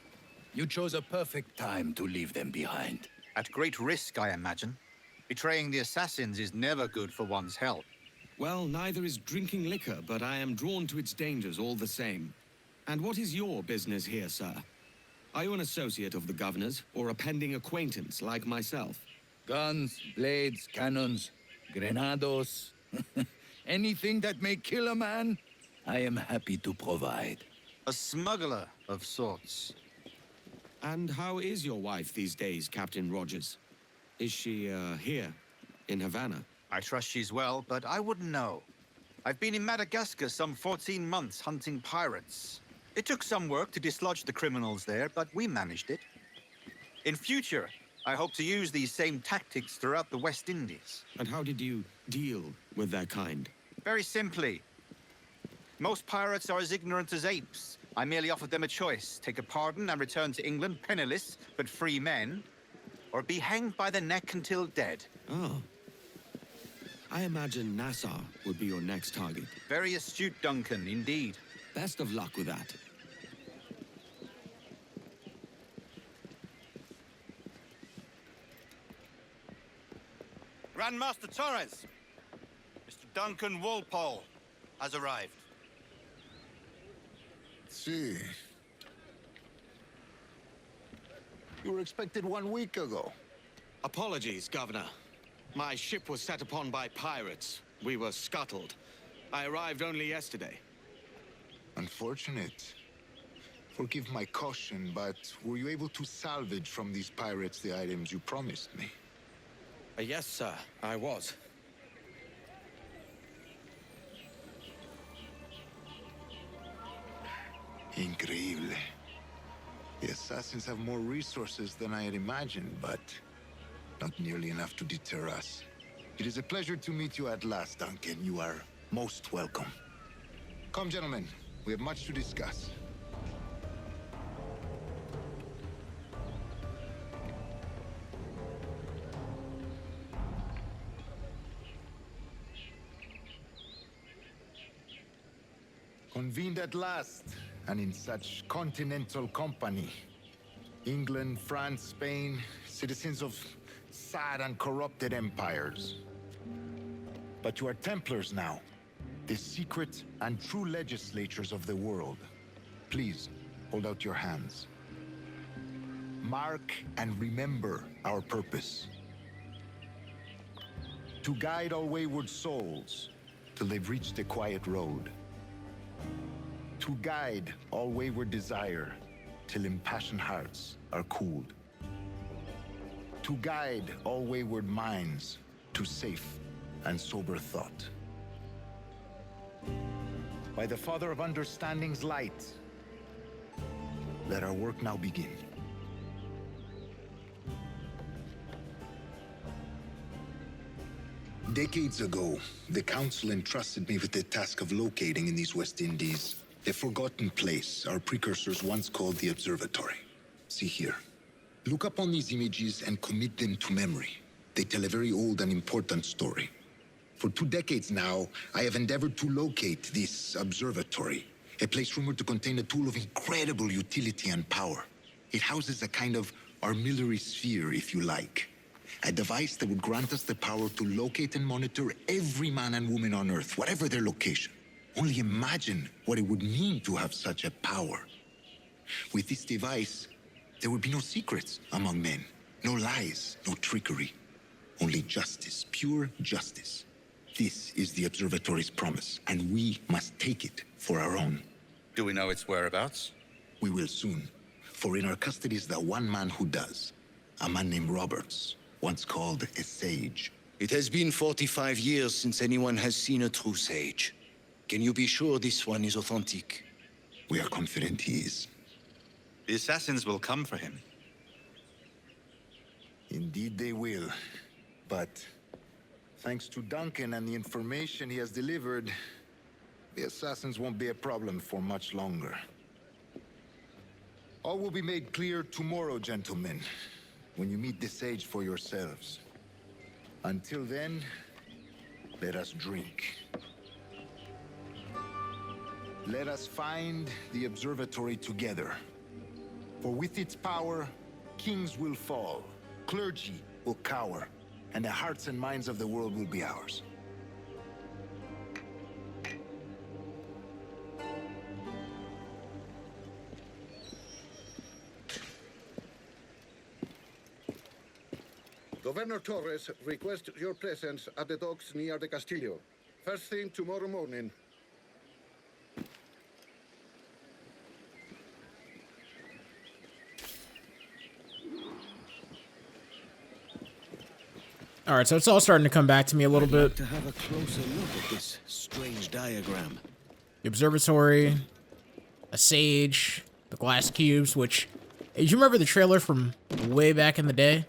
O: You chose a perfect time to leave them behind.
T: At great risk, I imagine. Betraying the assassins is never good for one's health.
B: Well, neither is drinking liquor, but I am drawn to its dangers all the same. And what is your business here, sir? Are you an associate of the governor's, or a pending acquaintance like myself?
O: Guns, blades, cannons, grenados. Anything that may kill a man, I am happy to provide.
T: A smuggler of sorts.
B: And how is your wife these days, Captain Rogers? Is she, here, in Havana?
T: I trust she's well, but I wouldn't know. I've been in Madagascar some 14 months hunting pirates. It took some work to dislodge the criminals there, but we managed it. In future, I hope to use these same tactics throughout the West Indies.
B: And how did you deal with their kind?
T: Very simply. Most pirates are as ignorant as apes. I merely offered them a choice. Take a pardon and return to England penniless, but free men, or be hanged by the neck until dead.
B: Oh. I imagine Nassau would be your next target.
T: Very astute, Duncan, indeed.
B: Best of luck with that.
T: Grandmaster Torres, Mr. Duncan Walpole has arrived.
G: See. You were expected 1 week ago.
B: Apologies, Governor. My ship was set upon by pirates. We were scuttled. I arrived only yesterday.
G: Unfortunate. Forgive my caution, but were you able to salvage from these pirates the items you promised me?
B: Yes, sir, I was.
G: Increíble. The assassins have more resources than I had imagined, but not nearly enough to deter us. It is a pleasure to meet you at last, Duncan. You are most welcome. Come, gentlemen. We have much to discuss. Convened at last, and in such continental company. England, France, Spain, citizens of sad and corrupted empires. But you are Templars now, the secret and true legislatures of the world. Please, hold out your hands. Mark and remember our purpose. To guide all wayward souls till they've reached the quiet road. To guide all wayward desire till impassioned hearts are cooled. To guide all wayward minds to safe and sober thought. By the Father of Understanding's light, let our work now begin. Decades ago, the Council entrusted me with the task of locating in these West Indies a forgotten place our precursors once called the Observatory. See here. Look upon these images and commit them to memory. They tell a very old and important story. For 2 decades now, I have endeavored to locate this observatory, a place rumored to contain a tool of incredible utility and power. It houses a kind of armillary sphere, if you like. A device that would grant us the power to locate and monitor every man and woman on Earth, whatever their location. Only imagine what it would mean to have such a power. With this device, there would be no secrets among men. No lies, no trickery. Only justice, pure justice. This is the Observatory's promise, and we must take it for our own.
Q: Do we know its whereabouts?
G: We will soon. For in our custody is the one man who does. A man named Roberts, once called a sage.
S: It has been 45 years since anyone has seen a true sage. Can you be sure this one is authentic?
G: We are confident he is.
T: The assassins will come for him.
G: Indeed they will. But thanks to Duncan and the information he has delivered, the assassins won't be a problem for much longer. All will be made clear tomorrow, gentlemen, when you meet the sage for yourselves. Until then, let us drink. Let us find the observatory together. For with its power, kings will fall, clergy will cower, and the hearts and minds of the world will be ours.
Q: Governor Torres requests your presence at the docks near the Castillo. First thing tomorrow morning.
C: All right, so it's all starting to come back to me a little
B: I'd
C: bit.
B: like to have a closer look at this strange diagram.
C: The observatory, a sage, the glass cubes, which, do you remember the trailer from way back in the day?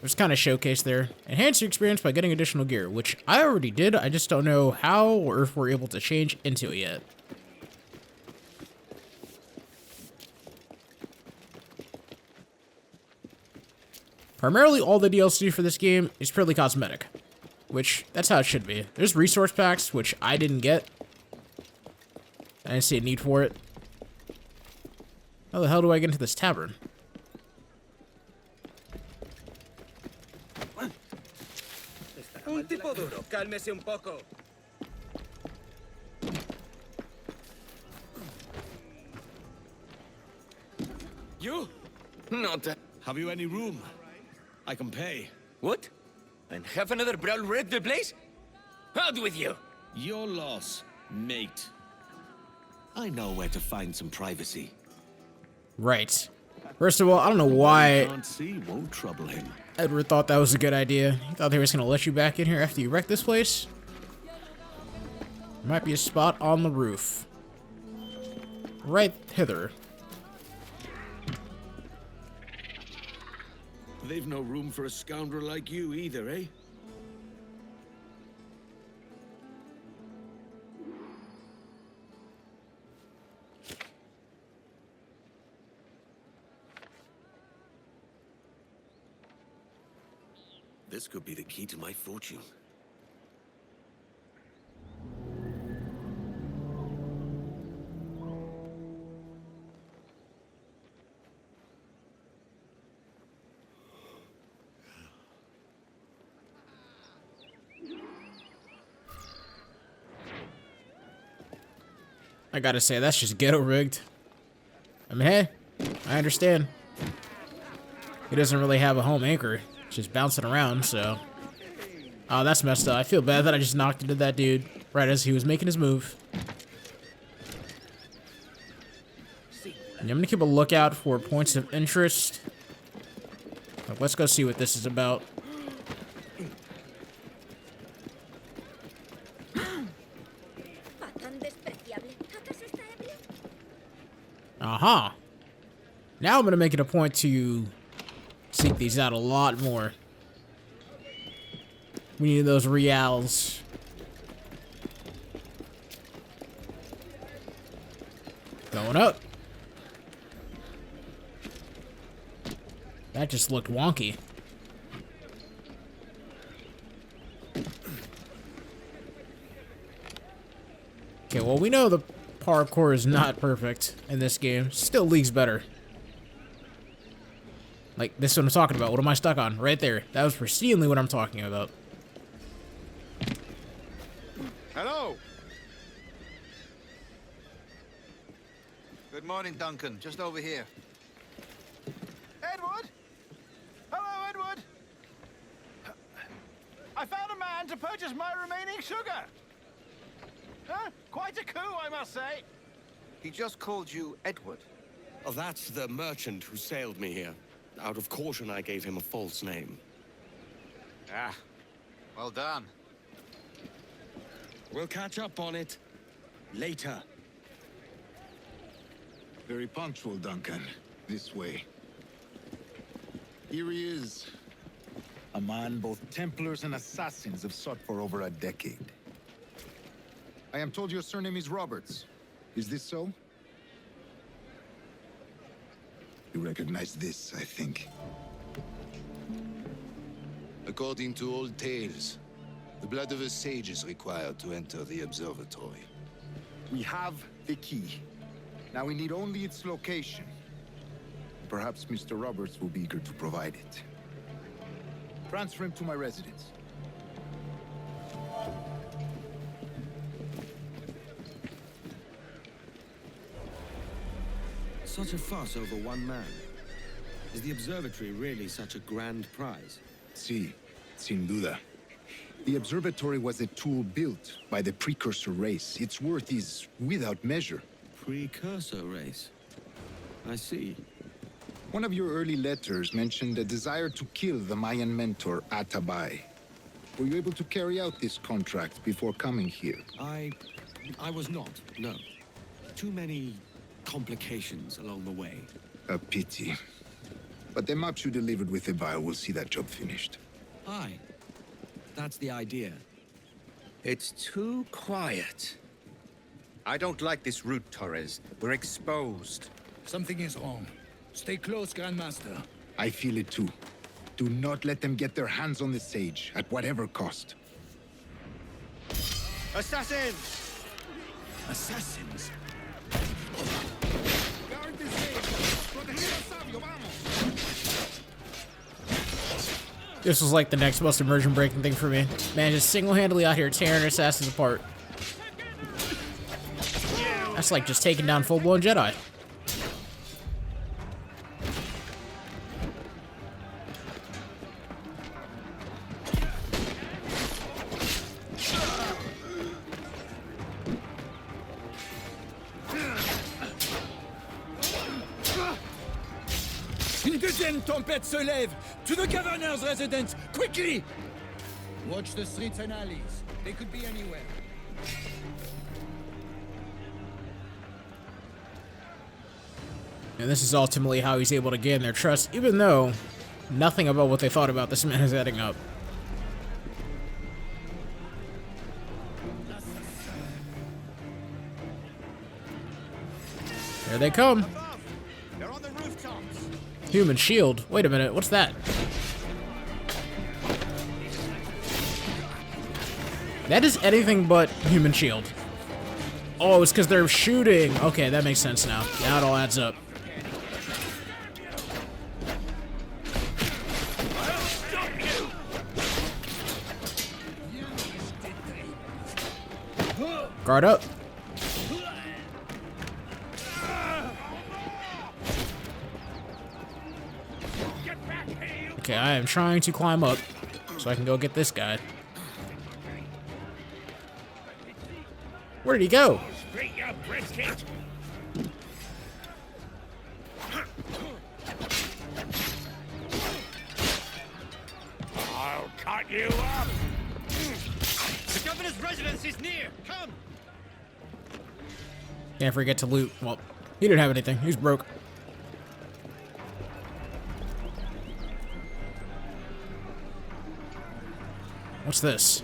C: There's kind of showcased there. Enhance your experience by getting additional gear, which I already did. I just don't know how or if we're able to change into it yet. Primarily, all the DLC for this game is purely cosmetic, which that's how it should be. There's resource packs, which I didn't get. I didn't see a need for it. How the hell do I get into this tavern?
H: Un tipo duro, cálmese un poco.
B: You?
H: Not
B: Have you any room? I can pay.
H: What? And have another brawl wreck the place? Out with you!
B: Your loss, mate. I know where to find some privacy.
C: Right. First of all, I don't know why
B: Can't see won't trouble him.
C: Edward thought that was a good idea. He thought they were just gonna let you back in here after you wrecked this place. There might be a spot on the roof. Right hither.
B: They've no room for a scoundrel like you either, eh? This could be the key to my fortune.
C: I gotta say, that's just ghetto rigged. I mean, hey, I understand. He doesn't really have a home anchor. It's just bouncing around, so. Oh, that's messed up. I feel bad that I just knocked into that dude right as he was making his move. And I'm gonna keep a lookout for points of interest. Like, let's go see what this is about. Aha. Now I'm gonna make it a point to seek these out a lot more. We need those reals. Going up. That just looked wonky. Okay, well, we know the parkour is not perfect in this game. Still leagues better. Like, this is what I'm talking about. What am I stuck on? Right there. That was pristinely what I'm talking about.
F: Hello.
T: Good morning, Duncan. Just over here.
F: Edward? Hello, Edward. I found a man to purchase my remaining sugar. Huh? Quite a coup, I must say.
T: He just called you Edward.
B: Oh, that's the merchant who sailed me here. Out of caution, I gave him a false name.
T: Ah, well done.
B: We'll catch up on it later.
G: Very punctual, Duncan. This way. Here he is. A man both Templars and Assassins have sought for over a decade. I am told your surname is Roberts. Is this so? You recognize this, I think.
S: According to old tales, the blood of a sage is required to enter the observatory.
G: We have the key. Now we need only its location. Perhaps Mr. Roberts will be eager to provide it. Transfer him to my residence.
B: Such a fuss over one man. Is the observatory really such a grand prize?
G: Sí, sin duda. The observatory was a tool built by the precursor race. Its worth is without measure.
B: Precursor race? I see.
G: One of your early letters mentioned a desire to kill the Mayan mentor, Atabay. Were you able to carry out this contract before coming here?
B: I was not, no. Too many complications along the way.
G: A pity. But the maps you delivered with the vial will see that job finished.
B: Aye. That's the idea.
O: It's too quiet. I don't like this route, Torres. We're exposed.
U: Something is wrong. Stay close, Grandmaster.
G: I feel it too. Do not let them get their hands on the sage, at whatever cost.
F: Assassins!
U: Assassins?
C: This was like the next most immersion breaking thing for me. Man, just single-handedly out here tearing assassins apart. That's like just taking down full-blown Jedi.
U: Une deuxième tempête se lève! To the governor's residence! Quickly! Watch the streets and alleys. They could be anywhere.
C: And this is ultimately how he's able to gain their trust, even though nothing about what they thought about this man is adding up. There they come.
F: They're on the rooftops.
C: Human shield. Wait a minute, what's that? That is anything but human shield. Oh, it's because they're shooting. Okay, that makes sense now. Now it all adds up. Guard up. Okay, I am trying to climb up so I can go get this guy. Where did he go?
I: I'll cut you up.
O: The governor's residence is near. Come.
C: Can't forget to loot. Well, he didn't have anything. He's broke. What's this?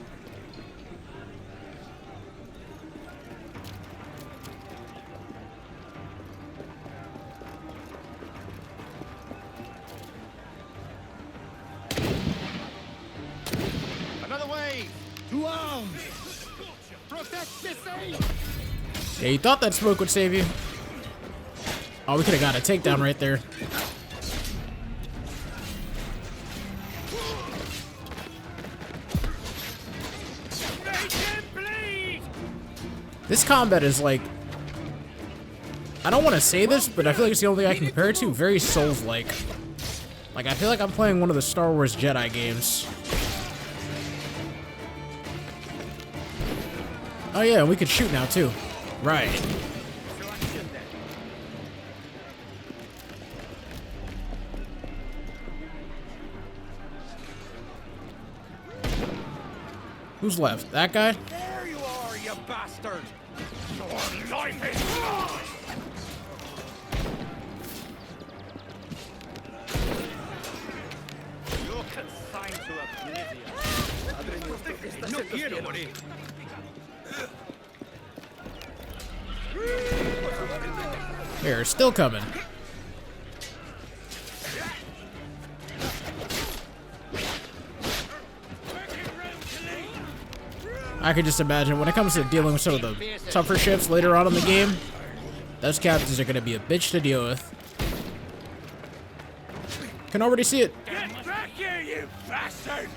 F: Another wave!
U: To arms!
F: Protect the sage!
C: Yeah, you thought that smoke would save you. Oh, we could have got a takedown right there. This combat is like, I don't want to say this, but I feel like it's the only thing I can compare it to. Very Souls-like. Like, I feel like I'm playing one of the Star Wars Jedi games. Oh yeah, we could shoot now too. Right. Who's left? That guy?
M: There you are, you bastard! Your life is lost!
I: You're consigned to oblivion. No quiero morir.
C: Here, still coming. I could just imagine when it comes to dealing with some of the tougher ships later on in the game, those captains are going to be a bitch to deal with. Can already see it.
M: Get back here, you bastard!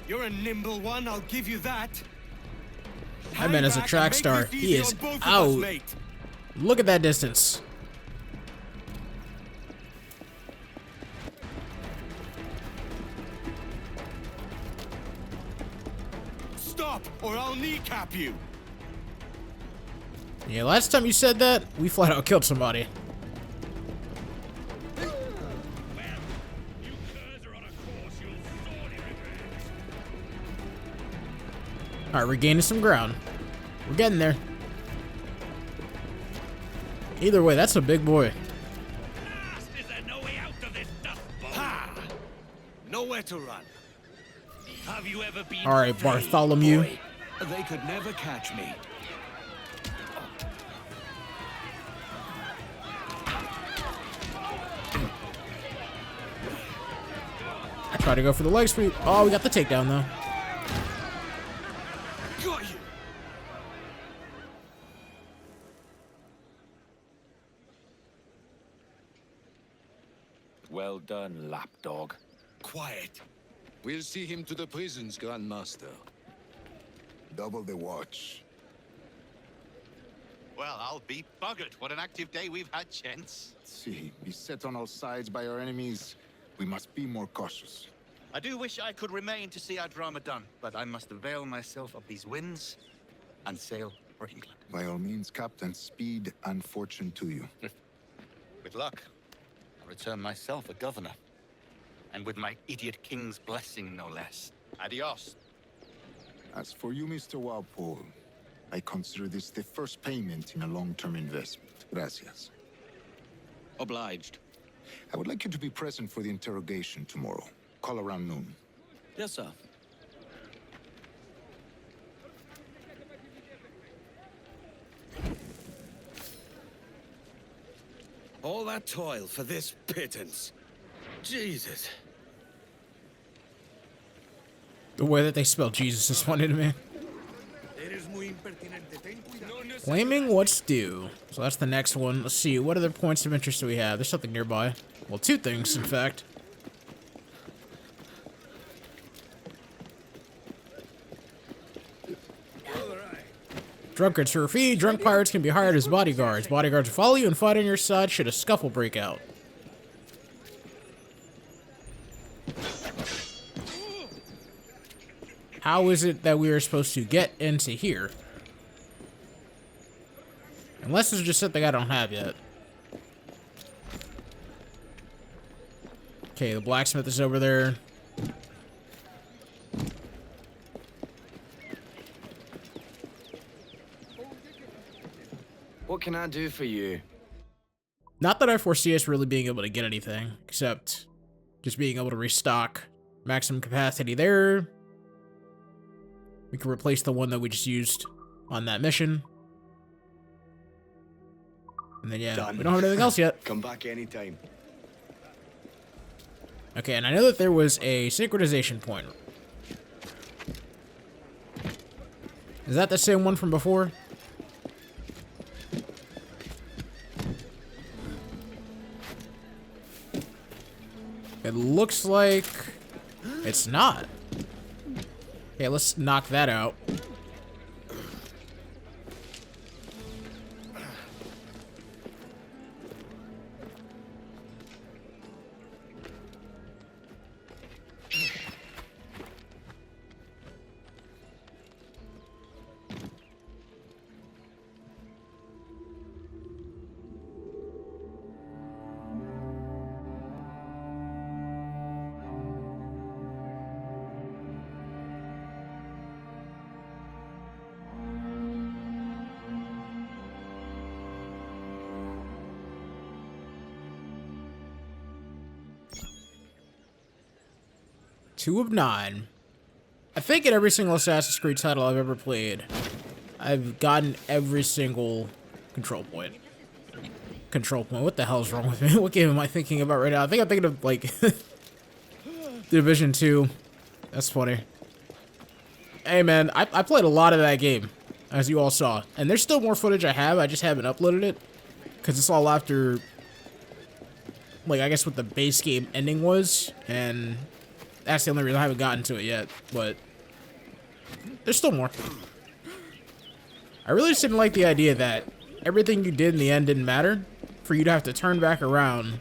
B: You're a nimble one, I'll give you that.
C: I meant as a track star, he is out. Look at that distance.
B: Stop, or I'll kneecap you.
C: Yeah, last time you said that, we flat out killed somebody. Alright, we're gaining some ground. We're getting there. Either way, that's a big boy.
I: Ha! Nowhere to run. Have you ever been
C: Alright, Bartholomew.
B: Boy, they could never catch me.
C: I try to go for the leg sweep. Oh, we got the takedown though.
B: Got you.
K: Well done, lapdog.
B: Quiet.
A: We'll see him to the prisons, Grandmaster.
G: Double the watch.
F: Well, I'll be buggered. What an active day we've had, gents.
G: See, beset on all sides by our enemies, we must be more cautious.
F: I do wish I could remain to see our drama done, but I must avail myself of these winds and sail for England.
G: By all means, Captain, speed and fortune to you.
F: With luck, I'll return myself a governor. And with my idiot king's blessing, no less. Adios.
G: As for you, Mr. Walpole, I consider this the first payment in a long-term investment. Gracias.
B: Obliged.
G: I would like you to be present for the interrogation tomorrow. Call around noon.
B: Yes, sir. All that toil for this pittance. Jesus.
C: The way that they spell Jesus is funny to me. Claiming what's due. So that's the next one. Let's see, what other points of interest do we have? There's something nearby. Well, two things, in fact. Drunkards for a fee. Drunk pirates can be hired as bodyguards. Bodyguards will follow you and fight on your side should a scuffle break out. How is it that we are supposed to get into here? Unless it's just something I don't have yet. Okay, the blacksmith is over there.
B: What can I do for you?
C: Not that I foresee us really being able to get anything, except just being able to restock maximum capacity there. We can replace the one that we just used on that mission. And then, yeah,
B: Done.
C: we don't have anything else yet.
B: Come back anytime.
C: Okay, and I know that there was a synchronization point. Is that the same one from before? It looks like it's not. Okay, let's knock that out. Two of 9. I think in every single Assassin's Creed title I've ever played, I've gotten every single control point. What the hell is wrong with me? What game am I thinking about right now? I think I'm thinking of, like, Division 2. That's funny. Hey, man, I played a lot of that game, as you all saw. And there's still more footage I have. I just haven't uploaded it. Because it's all after, like, I guess what the base game ending was. And that's the only reason I haven't gotten to it yet, but there's still more. I really just didn't like the idea that everything you did in the end didn't matter, for you to have to turn back around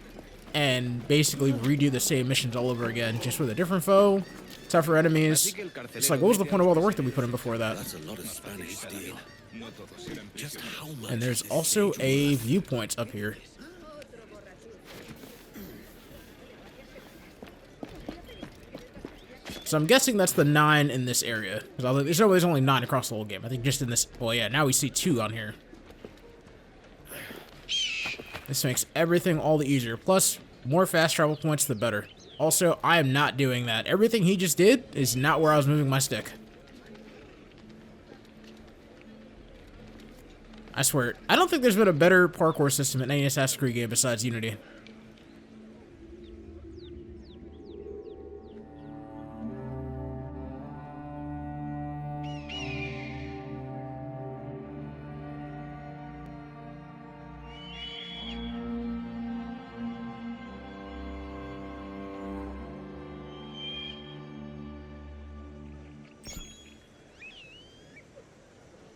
C: and basically redo the same missions all over again, just with a different foe, tougher enemies. It's like, what was the point of all the work that we put in before that?
B: That's a lot of Spanish steel. Just how much?
C: And there's also a viewpoint up here. So I'm guessing that's the 9 in this area. There's only 9 across the whole game. I think just in this... Well, yeah, now we see 2 on here. This makes everything all the easier. Plus, more fast travel points, the better. Also, I am not doing that. Everything he just did is not where I was moving my stick. I swear, I don't think there's been a better parkour system in any Assassin's Creed game besides Unity.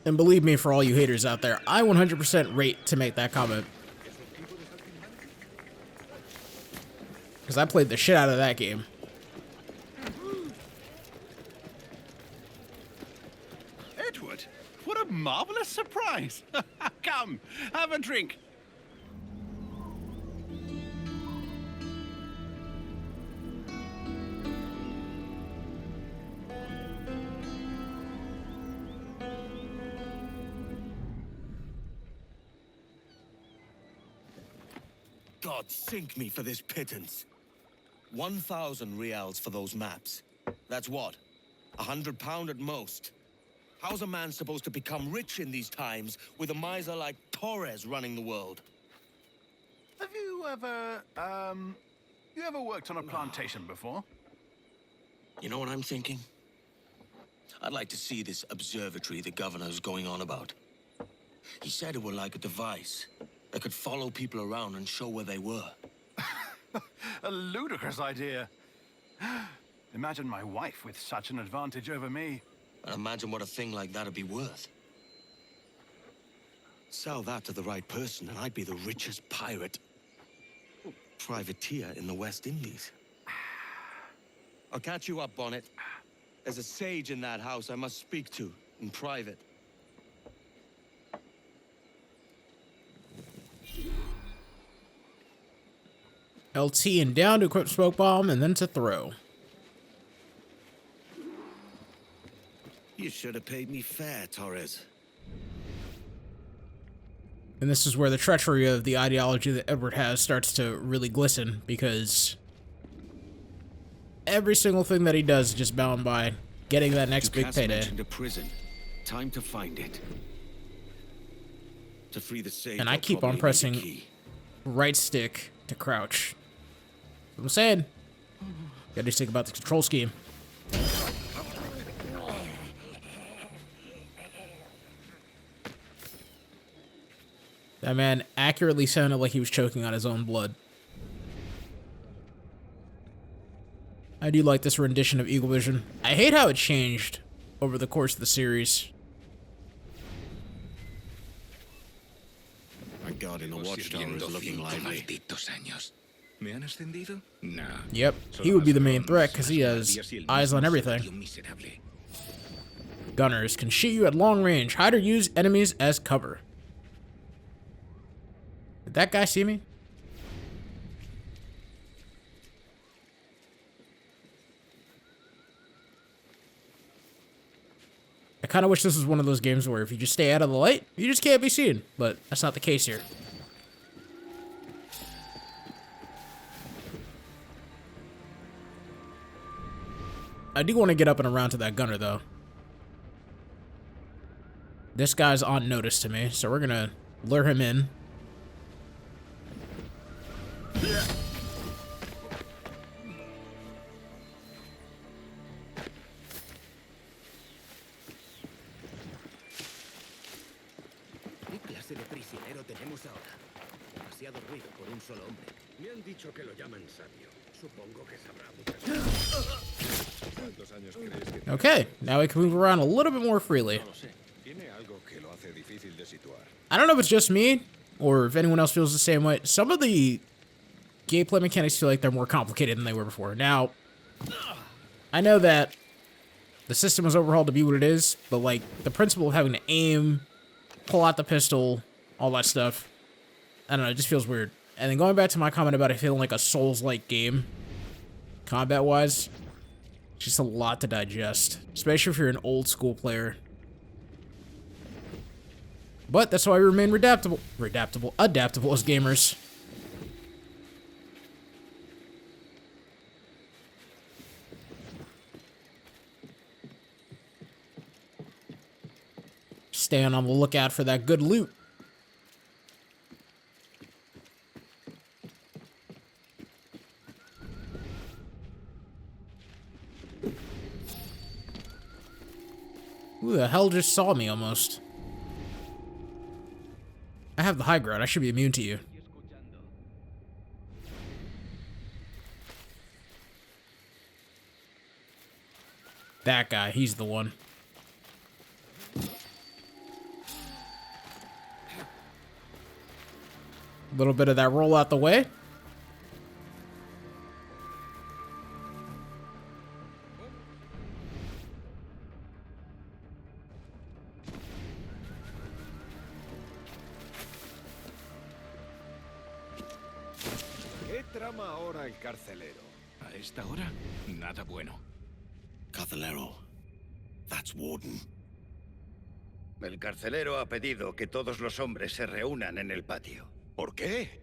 C: And believe me, for all you haters out there, I 100% rate to make that comment. Because I played the shit out of that game.
F: Edward, what a marvelous surprise. Come, have a drink.
B: God sink me for this pittance. 1,000 reals for those maps. That's what? £100 at most. How's a man supposed to become rich in these times with a miser like Torres running the world?
F: Have you ever worked on a plantation before?
B: You know what I'm thinking? I'd like to see this observatory the governor's going on about. He said it were like a device that could follow people around and show where they were.
F: A ludicrous idea. Imagine my wife with such an advantage over me.
B: And imagine what a thing like that'd be worth. Sell that to the right person and I'd be the richest pirate. Privateer in the West Indies. I'll catch you up, Bonnet. There's a sage in that house I must speak to in private.
C: LT and down to equip smoke bomb and then to throw.
B: You should have paid me fair, Torres.
C: And this is where the treachery of the ideology that Edward has starts to really glisten, because every single thing that he does is just bound by getting that next big
B: Dukas
C: payday.
B: mentioned a prison. Time to find it. To free the safe.
C: And I
B: I'll
C: keep
B: probably
C: on
B: need a
C: pressing
B: key.
C: right stick to crouch. That's what I'm saying. Gotta do think about the control scheme. That man accurately sounded like he was choking on his own blood. I do like this rendition of Eagle Vision. I hate how it changed over the course of the series.
B: My god in the watchtower is looking lively.
O: ¿Me han ascendido? No.
C: Yep, he would be the main threat because he has eyes on everything. Gunners can shoot you at long range, hide or use enemies as cover. Did that guy see me? I kind of wish this was one of those games where if you just stay out of the light, you just can't be seen, but that's not the case here. I do want to get up and around to that gunner, though. This guy's on notice to me, so we're gonna lure him in.
R: ¿Qué clase de prisionero tenemos ahora? Demasiado ruido por un solo hombre. Me han dicho que lo llaman sabio. Supongo que sabrá muchas cosas. ¿Cuántos años crees que
C: Okay, now we can move around a little bit more freely.
R: tiene algo que lo hace difícil de situar?
C: I don't know if it's just me, or if anyone else feels the same way. Some of the gameplay mechanics feel like they're more complicated than they were before. Now, I know that the system was overhauled to be what it is, but like, the principle of having to aim, pull out the pistol, all that stuff, I don't know, it just feels weird. And then going back to my comment about it feeling like a Souls-like game, combat-wise, it's just a lot to digest, especially if you're an old-school player. But that's why we remain adaptable as gamers. Staying on the lookout for that good loot. Who the hell just saw me almost? I have the high ground. I should be immune to you. That guy, he's the one. A little bit of that roll out the way.
D: ¿Qué trama ahora el carcelero? A esta hora, nada bueno.
U: Carcelero. That's Warden.
I: El carcelero ha pedido que todos los hombres se reúnan en el patio.
D: ¿Por qué?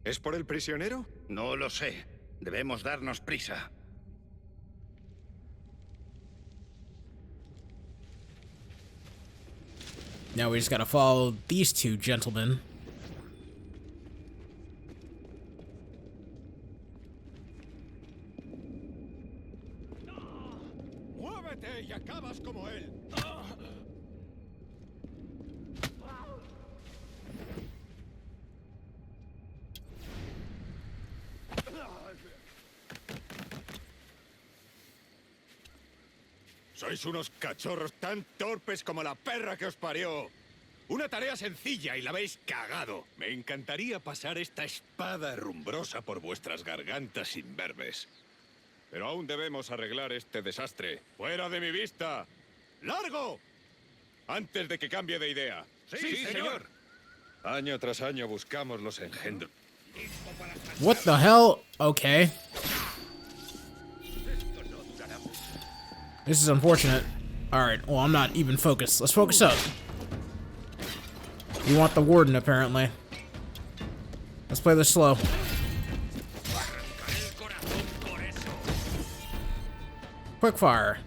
D: ¿Es por el prisionero?
I: No lo sé. Debemos darnos prisa.
C: Now we just gotta follow these two gentlemen.
D: ¡Muévete y acabas como él! Sois unos cachorros tan torpes como la perra que os parió. Una tarea sencilla y la habéis cagado. Me encantaría pasar esta espada herrumbrosa por vuestras gargantas imberbes. Pero aún debemos arreglar este desastre. ¡Fuera de mi vista! ¡Largo! Antes de que cambie de idea.
I: Sí, señor.
D: Año tras año buscamos los engendros.
C: What the hell? Okay. This is unfortunate. Alright, well, I'm not even focused. Let's focus up. You want the warden, apparently. Let's play this slow. Quick fire.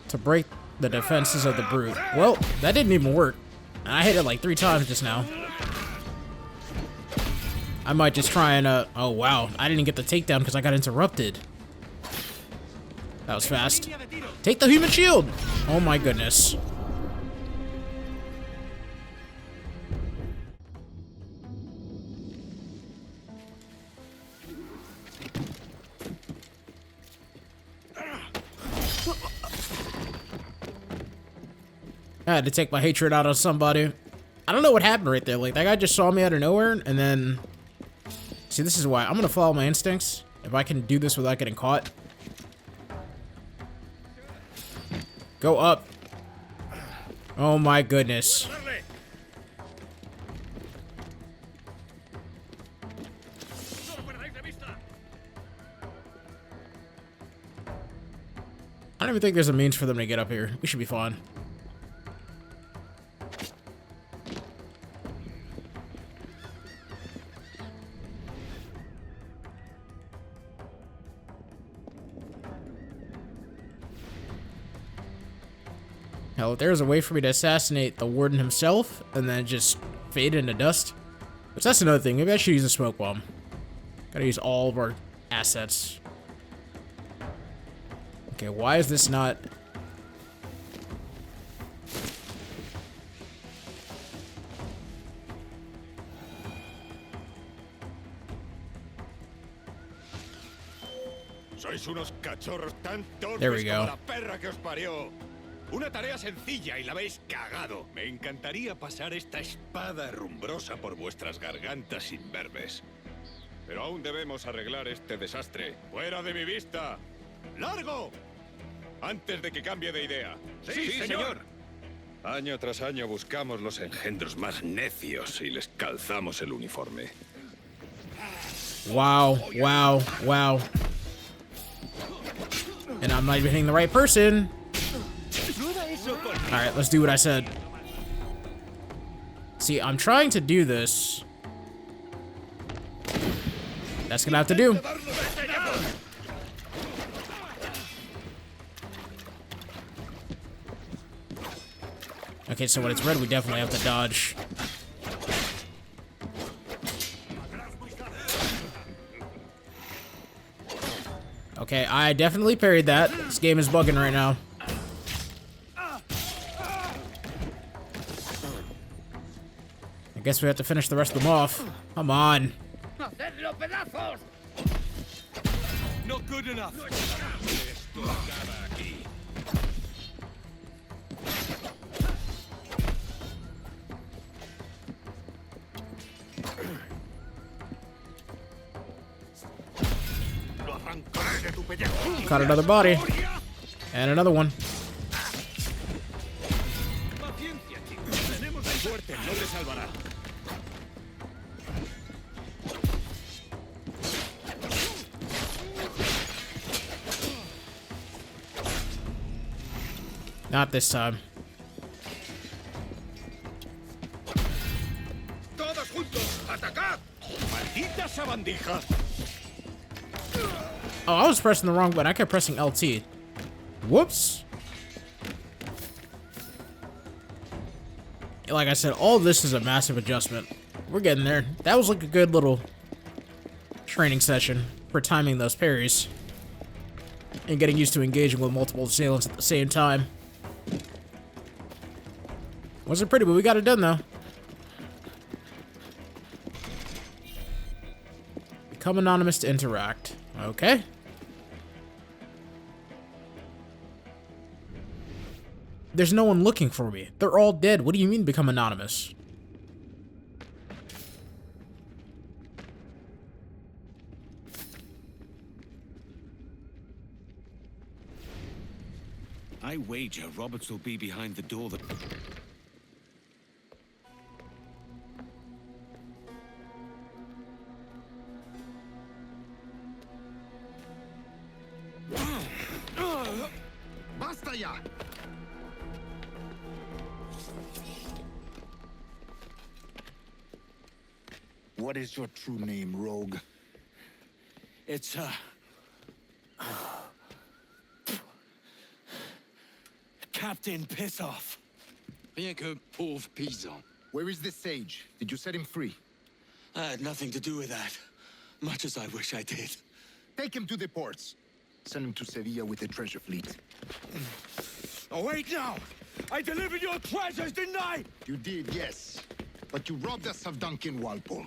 C: To break the defenses of the brute. Well, that didn't even work. I hit it like 3 times just now. I might just try and, oh wow, I didn't get the takedown because I got interrupted. That was fast. Take the human shield! Oh my goodness. I had to take my hatred out on somebody. I don't know what happened right there. Like, that guy just saw me out of nowhere, and then... See, this is why. I'm gonna follow my instincts. If I can do this without getting caught. Go up. Oh my goodness. I don't even think there's a means for them to get up here. We should be fine. Hell, if there's a way for me to assassinate the warden himself and then just fade into dust. But that's another thing. Maybe I should use a smoke bomb. Gotta use all of our assets. Okay, why is this not...
J: Sois unos cachorros tan
C: There we
J: torpes
C: go.
J: como la perra que os parió. Una tarea sencilla y la habéis cagado. Me encantaría pasar esta espada herrumbrosa por vuestras gargantas imberbes. Pero aún debemos arreglar este desastre. ¡Fuera de mi vista! ¡Largo! Antes de que cambie de idea.
I: Sí, señor.
J: Año tras año buscamos los engendros más necios y les calzamos el uniforme.
C: Wow, wow, wow. And I'm not even hitting the right person. Alright, let's do what I said. See, I'm trying to do this. That's gonna have to do. Okay, so when it's red, we definitely have to dodge. Okay, I definitely parried that. This game is bugging right now. I guess we have to finish the rest of them off. Come on.
D: Not good enough.
C: Caught another body. And another one. Not this time.
J: ¡Todos juntos! ¡Atacad! ¡Maldita sabandija!
C: Oh, I was pressing the wrong button. I kept pressing LT. Whoops. Like I said, all this is a massive adjustment. We're getting there. That was like a good little training session for timing those parries. And getting used to engaging with multiple assailants at the same time. Wasn't pretty, but we got it done though. Become anonymous to interact. Okay. There's no one looking for me. They're all dead. What do you mean become anonymous?
U: I wager Roberts will be behind the door that...
G: Basta ya! What is your true name, rogue?
U: It's, Captain, piss off.
G: Rien qu'un pauvre paysan. Where is the sage? Did you set him free?
U: I had nothing to do with that. Much as I wish I did.
G: Take him to the ports. Send him to Sevilla with the treasure fleet.
U: Oh, wait now! I delivered your treasures, didn't I?
G: You did, yes. But you robbed us of Duncan Walpole.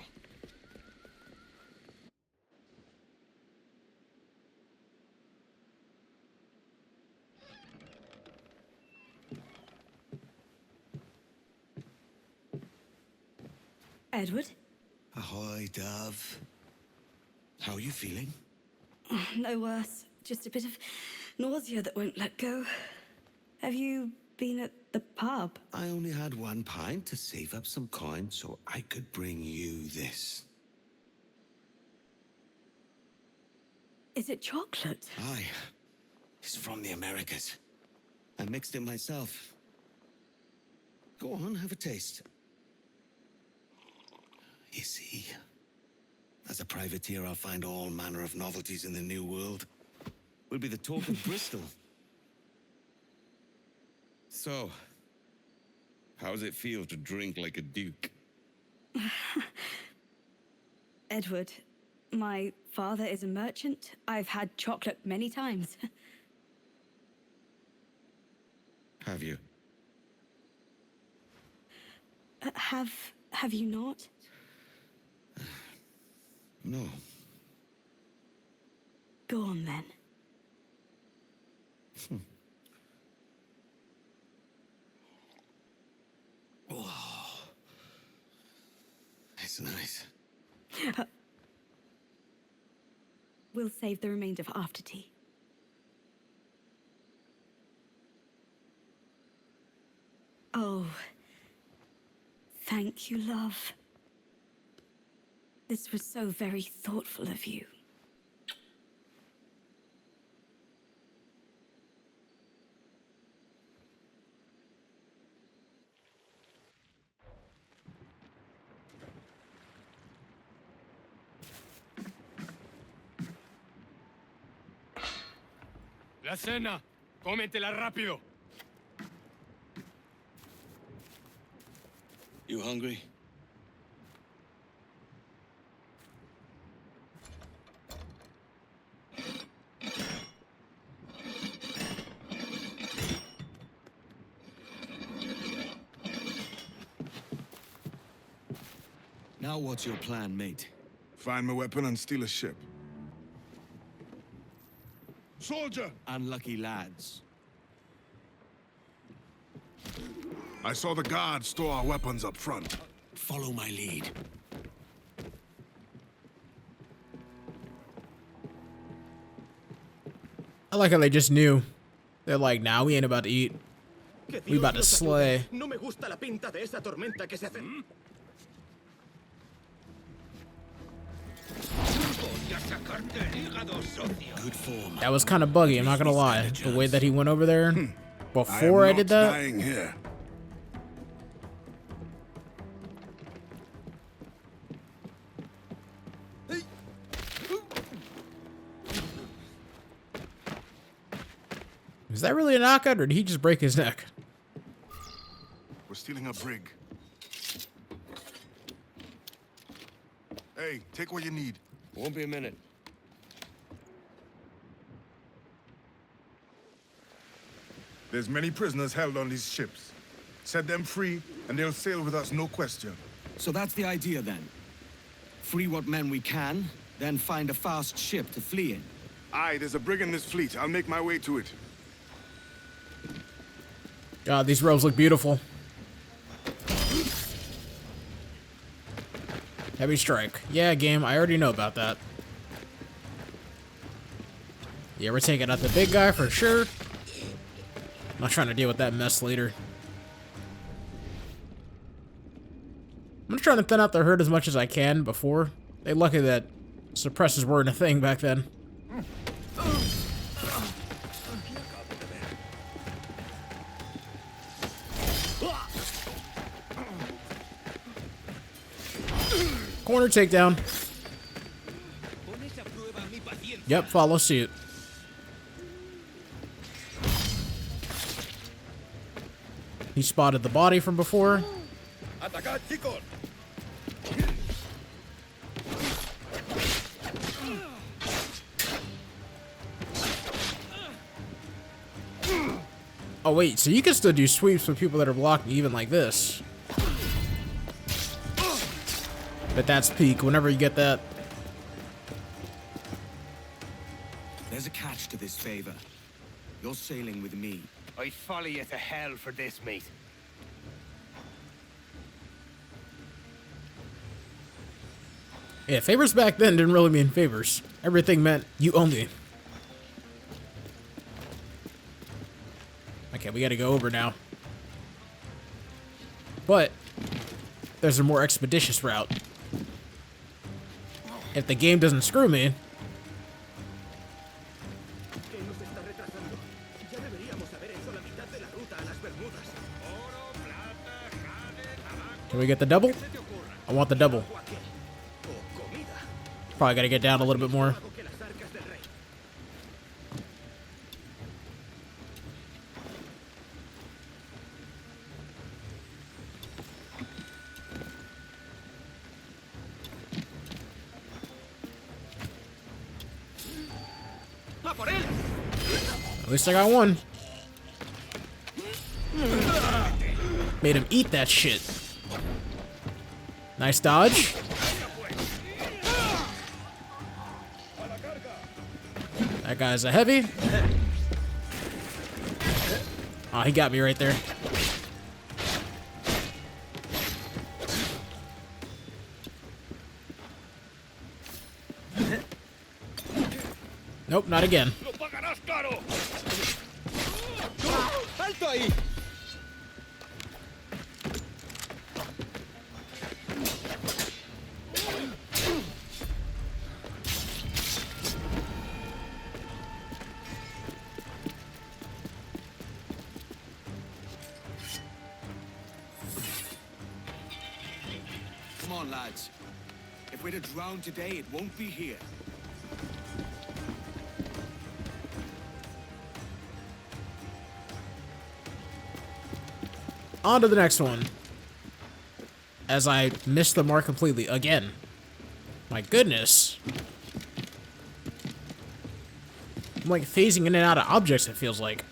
E: Edward?
U: Ahoy, Dove. How are you feeling?
E: No worse. Just a bit of nausea that won't let go. Have you been at the pub?
U: I only had one pint to save up some coin so I could bring you this.
E: Is it chocolate?
U: Aye. It's from the Americas. I mixed it myself. Go on, have a taste. You see, as a privateer, I'll find all manner of novelties in the New World. We'll be the talk of Bristol. So, how does it feel to drink like a duke?
E: Edward, my father is a merchant. I've had chocolate many times.
U: Have you?
E: Have you not?
U: No.
E: Go on then.
U: Oh, it's nice.
E: We'll save the remainder for after tea. Oh, thank you, love. This was so very thoughtful of you.
D: La cena. Cómetela rápido.
U: You hungry? Now what's your plan, mate?
D: Find my weapon and steal a ship. Soldier!
U: Unlucky lads.
D: I saw the guards store our weapons up front.
U: Follow my lead.
C: I like how they just knew. They're like, nah, we ain't about to eat. We about to slay.
U: No me gusta la pinta de esa tormenta que se hace. Good form.
C: That was kind of buggy, I'm not gonna lie. The way that he went over there before I did that.
D: Dying here.
C: Is that really a knockout, or did he just break his neck?
D: We're stealing a brig. Hey, take what you need.
U: Won't be a minute.
D: There's many prisoners held on these ships. Set them free, and they'll sail with us, no question.
U: So that's the idea, then? Free what men we can, then find a fast ship to flee in?
D: Aye, there's a brig in this fleet. I'll make my way to it.
C: God, these robes look beautiful. Heavy strike. Yeah, game, I already know about that. Yeah, we're taking out the big guy for sure. I'm not trying to deal with that mess later. I'm trying to thin out the herd as much as I can before. They're lucky that suppressors weren't a thing back then. Corner takedown. Yep, follow suit. He spotted the body from before.
J: Atacad, chicos.
C: Oh wait, so you can still do sweeps with people that are blocking even like this. But that's peak whenever you get that.
B: There's a catch to this favor. You're sailing with me.
D: I follow you to hell for this, mate.
C: Yeah, favors back then didn't really mean favors. Everything meant you owe me. Okay, we gotta go over now. But there's a more expeditious route. If the game doesn't screw me. Can we get the double? I want the double. Probably gotta get down a little bit more. At least I got one. Made him eat that shit. Nice dodge. That guy's a heavy. Oh, he got me right there. Nope, not again.
U: ¡Alto ahí!
B: Come on, lads. If we're to drown today, it won't be here.
C: On to the next one. As I missed the mark completely again. My goodness. I'm like phasing in and out of objects, it feels like.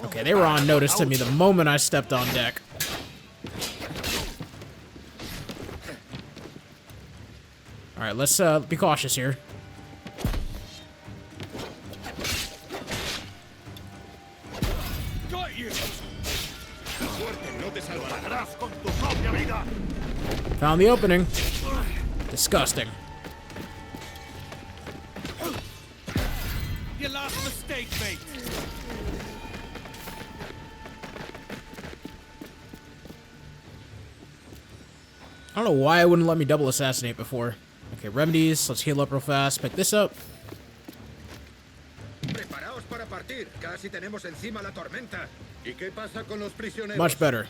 C: Okay, they were on notice to me the moment I stepped on deck. Alright, let's be cautious here. Found the opening. Disgusting.
D: Your last mistake, mate.
C: I don't know why it wouldn't let me double assassinate before. Okay, remedies. Let's heal up real fast. Pick this up.
Q: Preparaos para partir. Casi tenemos encima la tormenta. ¿Y qué pasa con los prisioneros?
C: Much better.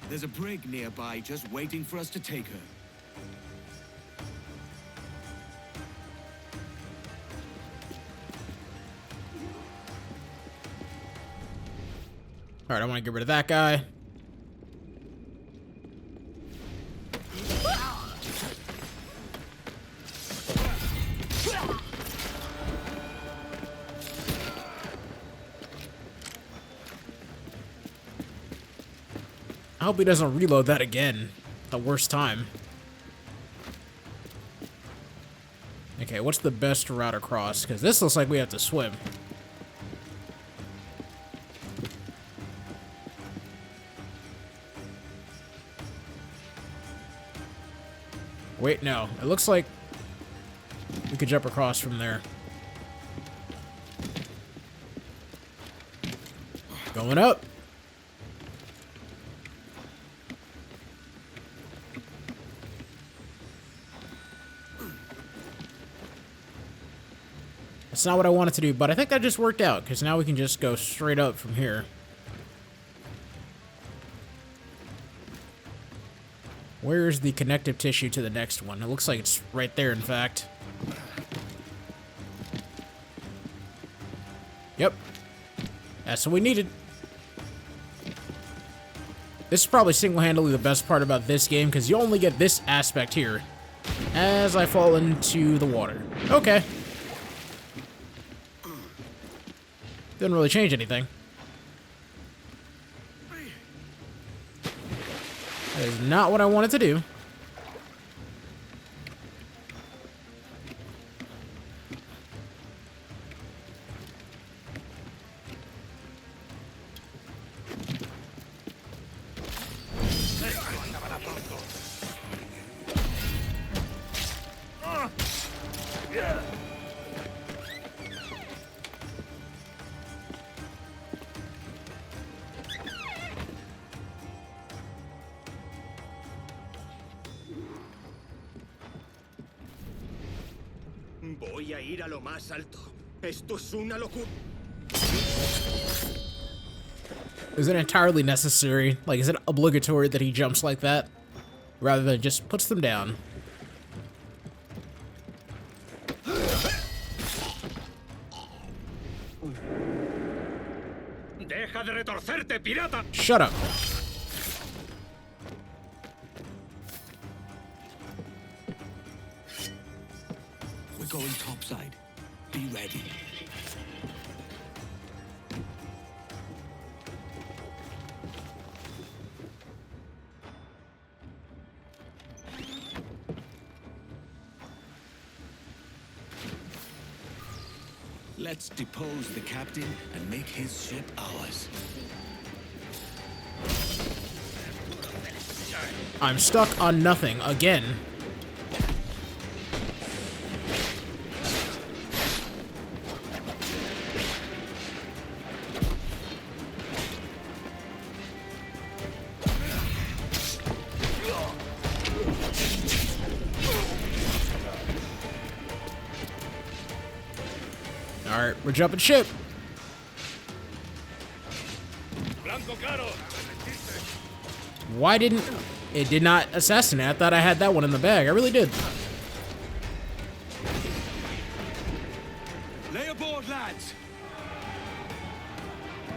B: There's a brig nearby just waiting for us to take her.
C: Alright, I want to get rid of that guy. I hope he doesn't reload that again. The worst time. Okay, what's the best route across? Because this looks like we have to swim. Wait, no. It looks like we could jump across from there. Going up. That's not what I wanted to do, but I think that just worked out, because now we can just go straight up from here. Where's the connective tissue to the next one? It looks like it's right there, in fact. Yep. That's what we needed. This is probably single-handedly the best part about this game, because you only get this aspect here as I fall into the water. Okay. Didn't really change anything. That is not what I wanted to do.
I: Voy a ir a lo más alto. Esto es una locura.
C: Is it entirely necessary? Like, is it obligatory that he jumps like that? Rather than just puts them down?
I: Deja de retorcerte, pirata.
C: Shut up.
U: We're going topside. Be ready. Let's depose the captain and make his ship ours.
C: I'm stuck on nothing again. Alright, we're jumping ship. Why didn't... It did not assassinate. I thought I had that one in the bag. I really did.
U: Lay aboard, lads.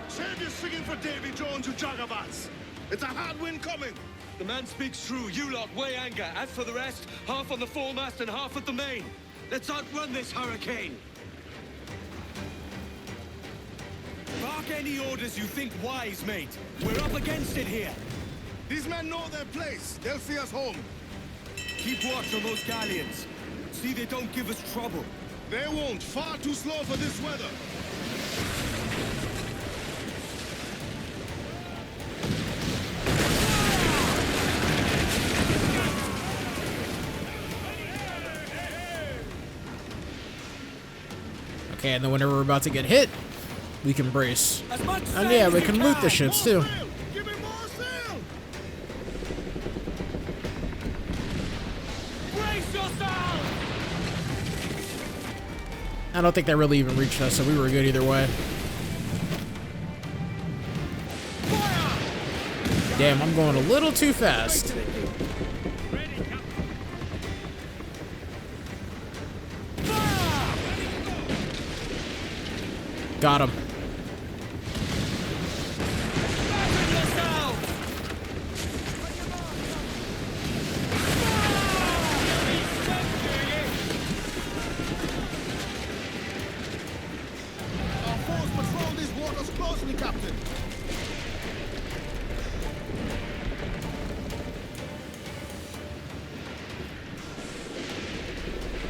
I: Save your singing for Davy Jones, you jagabats. It's a hard wind coming.
U: The man speaks true. You lot weigh anchor. As for the rest, half on the foremast and half at the main. Let's outrun this hurricane. Bark any orders you think wise, mate. We're up against it here.
I: These men know their place. They'll see us home.
U: Keep watch on those galleons. See they don't give us trouble.
I: They won't. Far too slow for this weather.
C: Okay, and then whenever we're about to get hit, we can brace. And yeah, we can loot the ships too. I don't think that really even reached us, so we were good either way. Damn, I'm going a little too fast. Got him.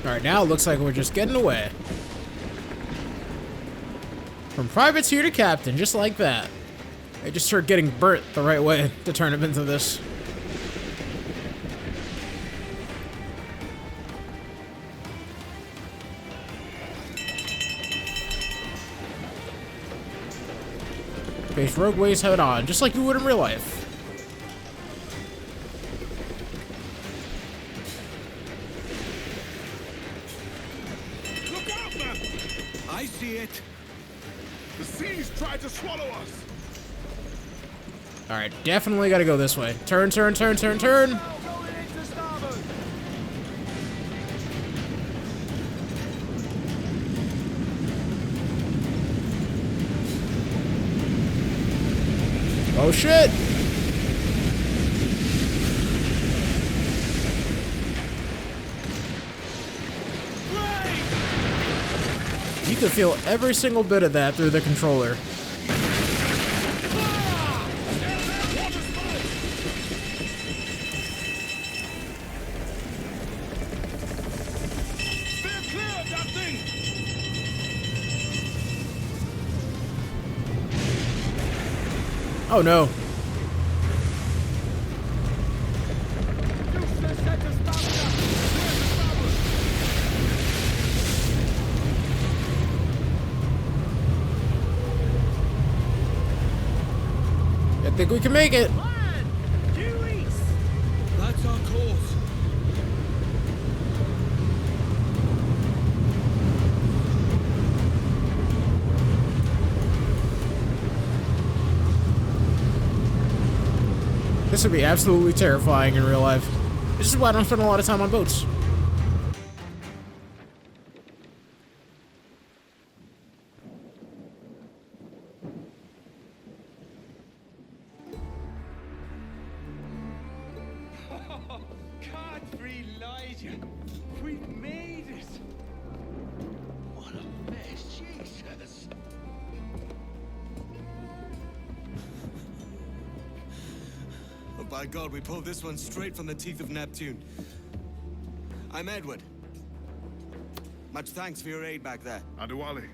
C: Alright, now it looks like we're just getting away. From privateer to captain, just like that. I just started getting burnt the right way to turn him into this. Face rogue ways head on, just like you would in real life.
U: I see it.
I: The seas try to swallow us.
C: Alright, definitely gotta go this way. Turn, turn, turn, turn, turn. Oh shit! You can feel every single bit of that through the controller. Oh no. I think we can make it.
U: That's our course.
C: This would be absolutely terrifying in real life. This is why I don't spend a lot of time on boats.
D: Can't realize you. We've made it. What a mess, Jesus.
U: Oh, by God, we pulled this one straight from the teeth of Neptune. I'm Edward. Much thanks for your aid back there.
F: Adewale.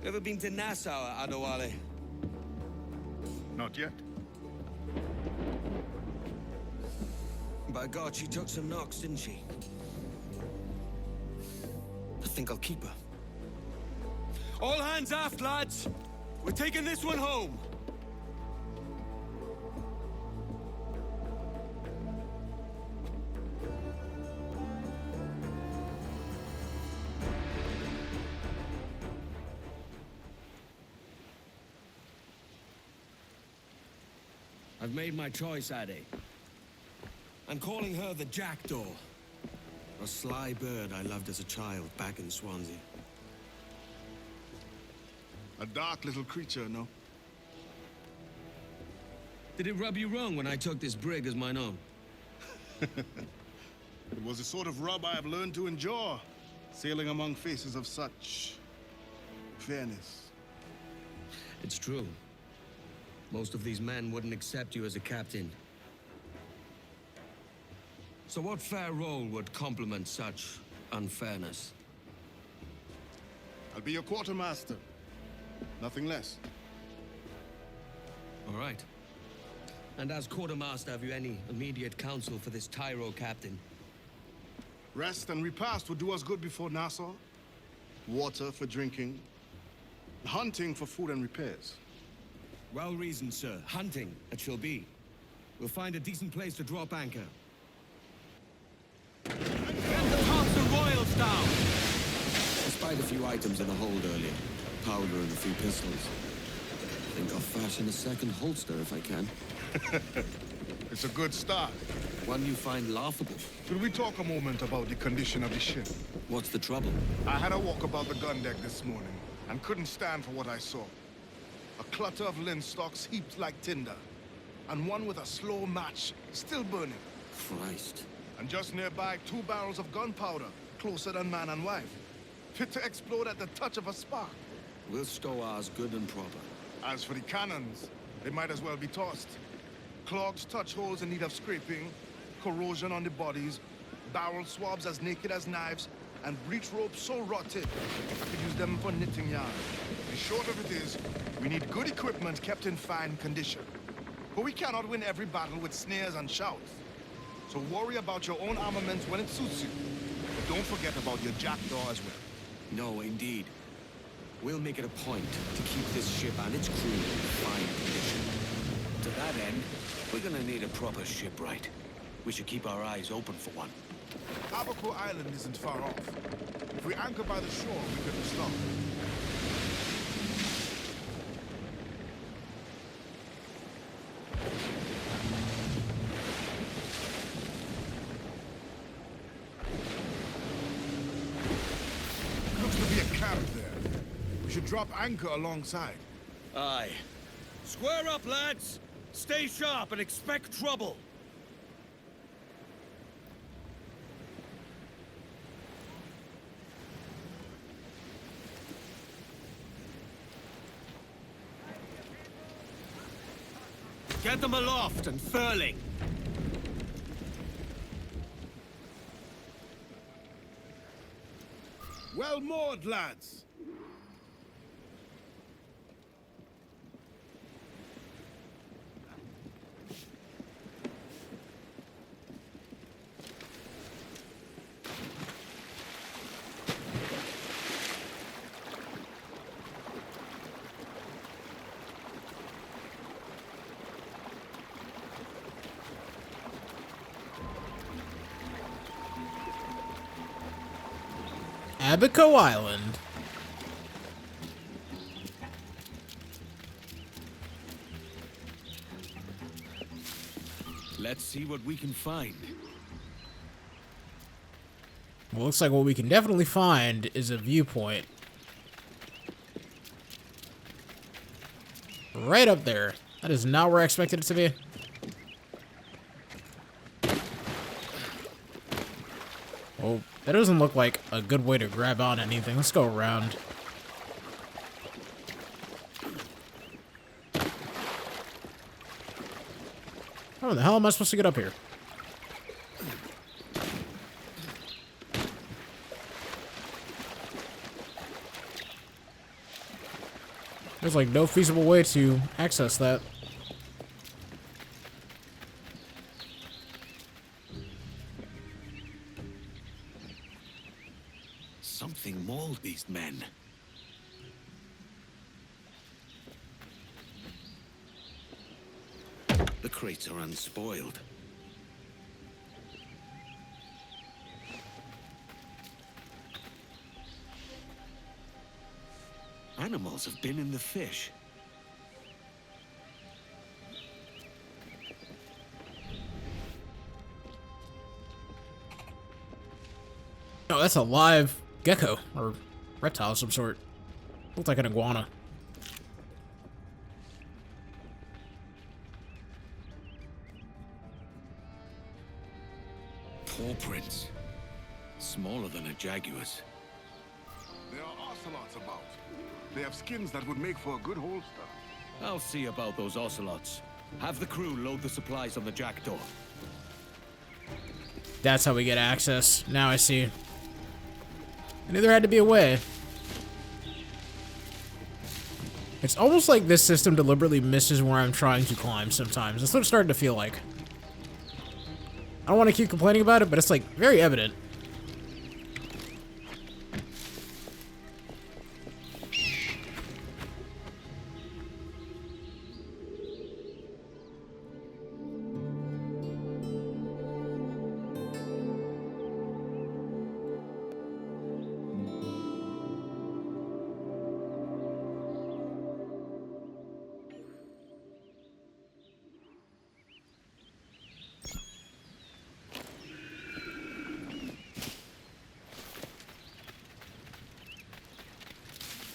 U: Ever been to Nassau, Adewale?
F: Not yet.
U: By God, she took some knocks, didn't she? I think I'll keep her. All hands aft, lads! We're taking this one home! I've made my choice, Addy. I'm calling her the Jackdaw. A sly bird I loved as a child back in Swansea.
F: A dark little creature, no?
U: Did it rub you wrong when I took this brig as mine own?
F: It was the sort of rub I have learned to endure, sailing among faces of such fairness.
U: It's true. Most of these men wouldn't accept you as a captain. So what fair role would complement such unfairness?
F: I'll be your quartermaster. Nothing less.
U: All right. And as quartermaster, have you any immediate counsel for this Tyro captain?
F: Rest and repast would do us good before Nassau. Water for drinking. Hunting for food and repairs.
U: Well reasoned, sir. Hunting, it shall be. We'll find a decent place to drop anchor. Get the tops of royals down! I spied a few items in the hold earlier. Powder and a few pistols. I think I'll fashion a second holster if I can.
F: It's a good start.
U: One you find laughable.
F: Should we talk a moment about the condition of the ship?
U: What's the trouble?
F: I had a walk about the gun deck this morning and couldn't stand for what I saw. A clutter of linstocks heaped like tinder, and one with a slow match still burning.
U: Christ.
F: And just nearby, 2 barrels of gunpowder, closer than man and wife, fit to explode at the touch of a spark.
U: We'll stow ours good and proper.
F: As for the cannons, they might as well be tossed. Clogged touch holes in need of scraping, corrosion on the bodies, barrel swabs as naked as knives, and breech ropes so rotted, I could use them for knitting yarn. The short of it is, we need good equipment kept in fine condition. But we cannot win every battle with snares and shouts. So worry about your own armaments when it suits you. But don't forget about your jackdaw as well.
U: No, indeed. We'll make it a point to keep this ship and its crew in fine condition. To that end, we're gonna need a proper shipwright. We should keep our eyes open for one.
F: Abaco Island isn't far off. If we anchor by the shore, we could stop. Looks to be a camp there. We should
D: drop anchor alongside.
U: Aye. Square up, lads! Stay sharp and expect trouble! Get them aloft and furling!
D: Well moored, lads.
C: Abaco Island.
U: Let's see what we can find.
C: Well, looks like what we can definitely find is a viewpoint. Right up there. That is not where I expected it to be. Oh, that doesn't look like a good way to grab on anything. Let's go around. How the hell am I supposed to get up here? There's like no feasible way to access that.
U: Something mauled these men. The crates are unspoiled. Animals have been in the fish.
C: Oh, that's a live gecko or reptile of some sort. Looks like an iguana.
U: Paw prints. Smaller than a jaguar's.
D: There are ocelots about. They have skins that would make for a good holster.
U: I'll see about those ocelots. Have the crew load the supplies on the jackdaw.
C: That's how we get access. Now I see. I knew there had to be a way. It's almost like this system deliberately misses where I'm trying to climb sometimes. That's what it's starting to feel like. I don't want to keep complaining about it, but it's like very evident.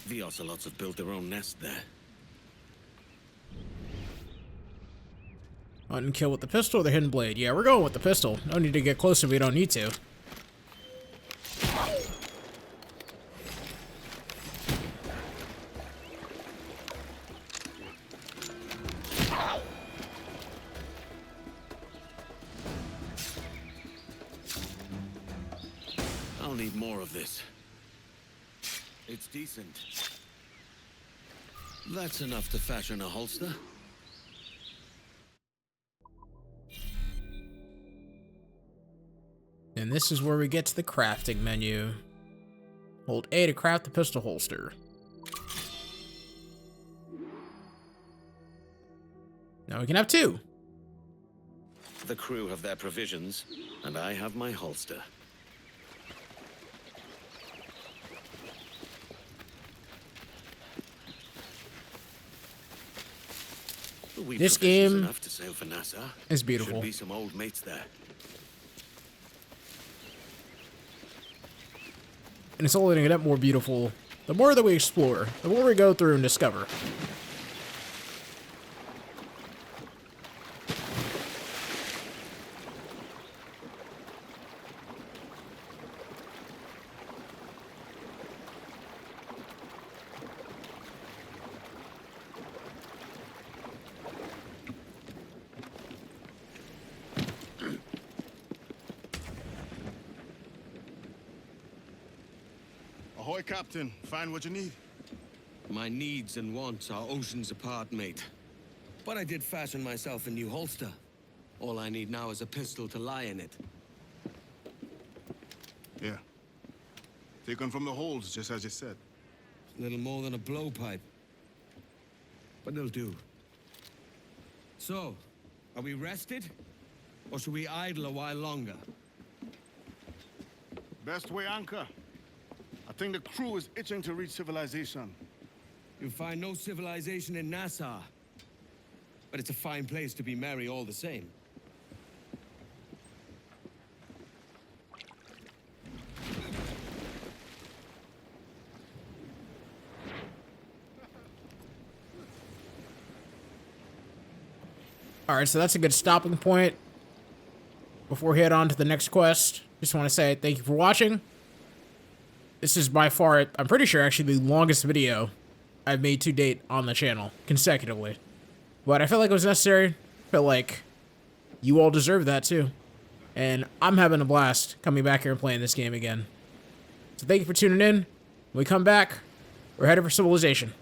U: The ocelots have built their own nest there.
C: Hunt and kill with the pistol or the hidden blade? Yeah, we're going with the pistol. No need to get close if we don't need to.
U: I'll need more of this. It's decent. That's enough to fashion a holster.
C: And this is where we get to the crafting menu. Hold A to craft the pistol holster. Now we can have two.
U: The crew have their provisions, and I have my holster.
C: This game
U: enough to sail for Nassau.
C: is beautiful.
U: Should be some old mates there.
C: And it's only going to get more beautiful the more that we explore, the more we go through and discover.
D: Ahoy, Captain. Find what you need.
U: My needs and wants are oceans apart, mate. But I did fashion myself a new holster. All I need now is a pistol to lie in it.
D: Yeah. Taken from the holds, just as you said.
U: Little more than a blowpipe. But it'll do. So, are we rested? Or should we idle a while longer?
D: Best way anchor. I think the crew is itching to reach civilization.
U: You'll find no civilization in Nassau. But it's a fine place to be merry all the same.
C: Alright, so that's a good stopping point. Before we head on to the next quest, just want to say thank you for watching. This is by far, I'm pretty sure, actually the longest video I've made to date on the channel, consecutively. But I felt like it was necessary. I felt like you all deserve that too. And I'm having a blast coming back here and playing this game again. So thank you for tuning in. When we come back, we're headed for civilization.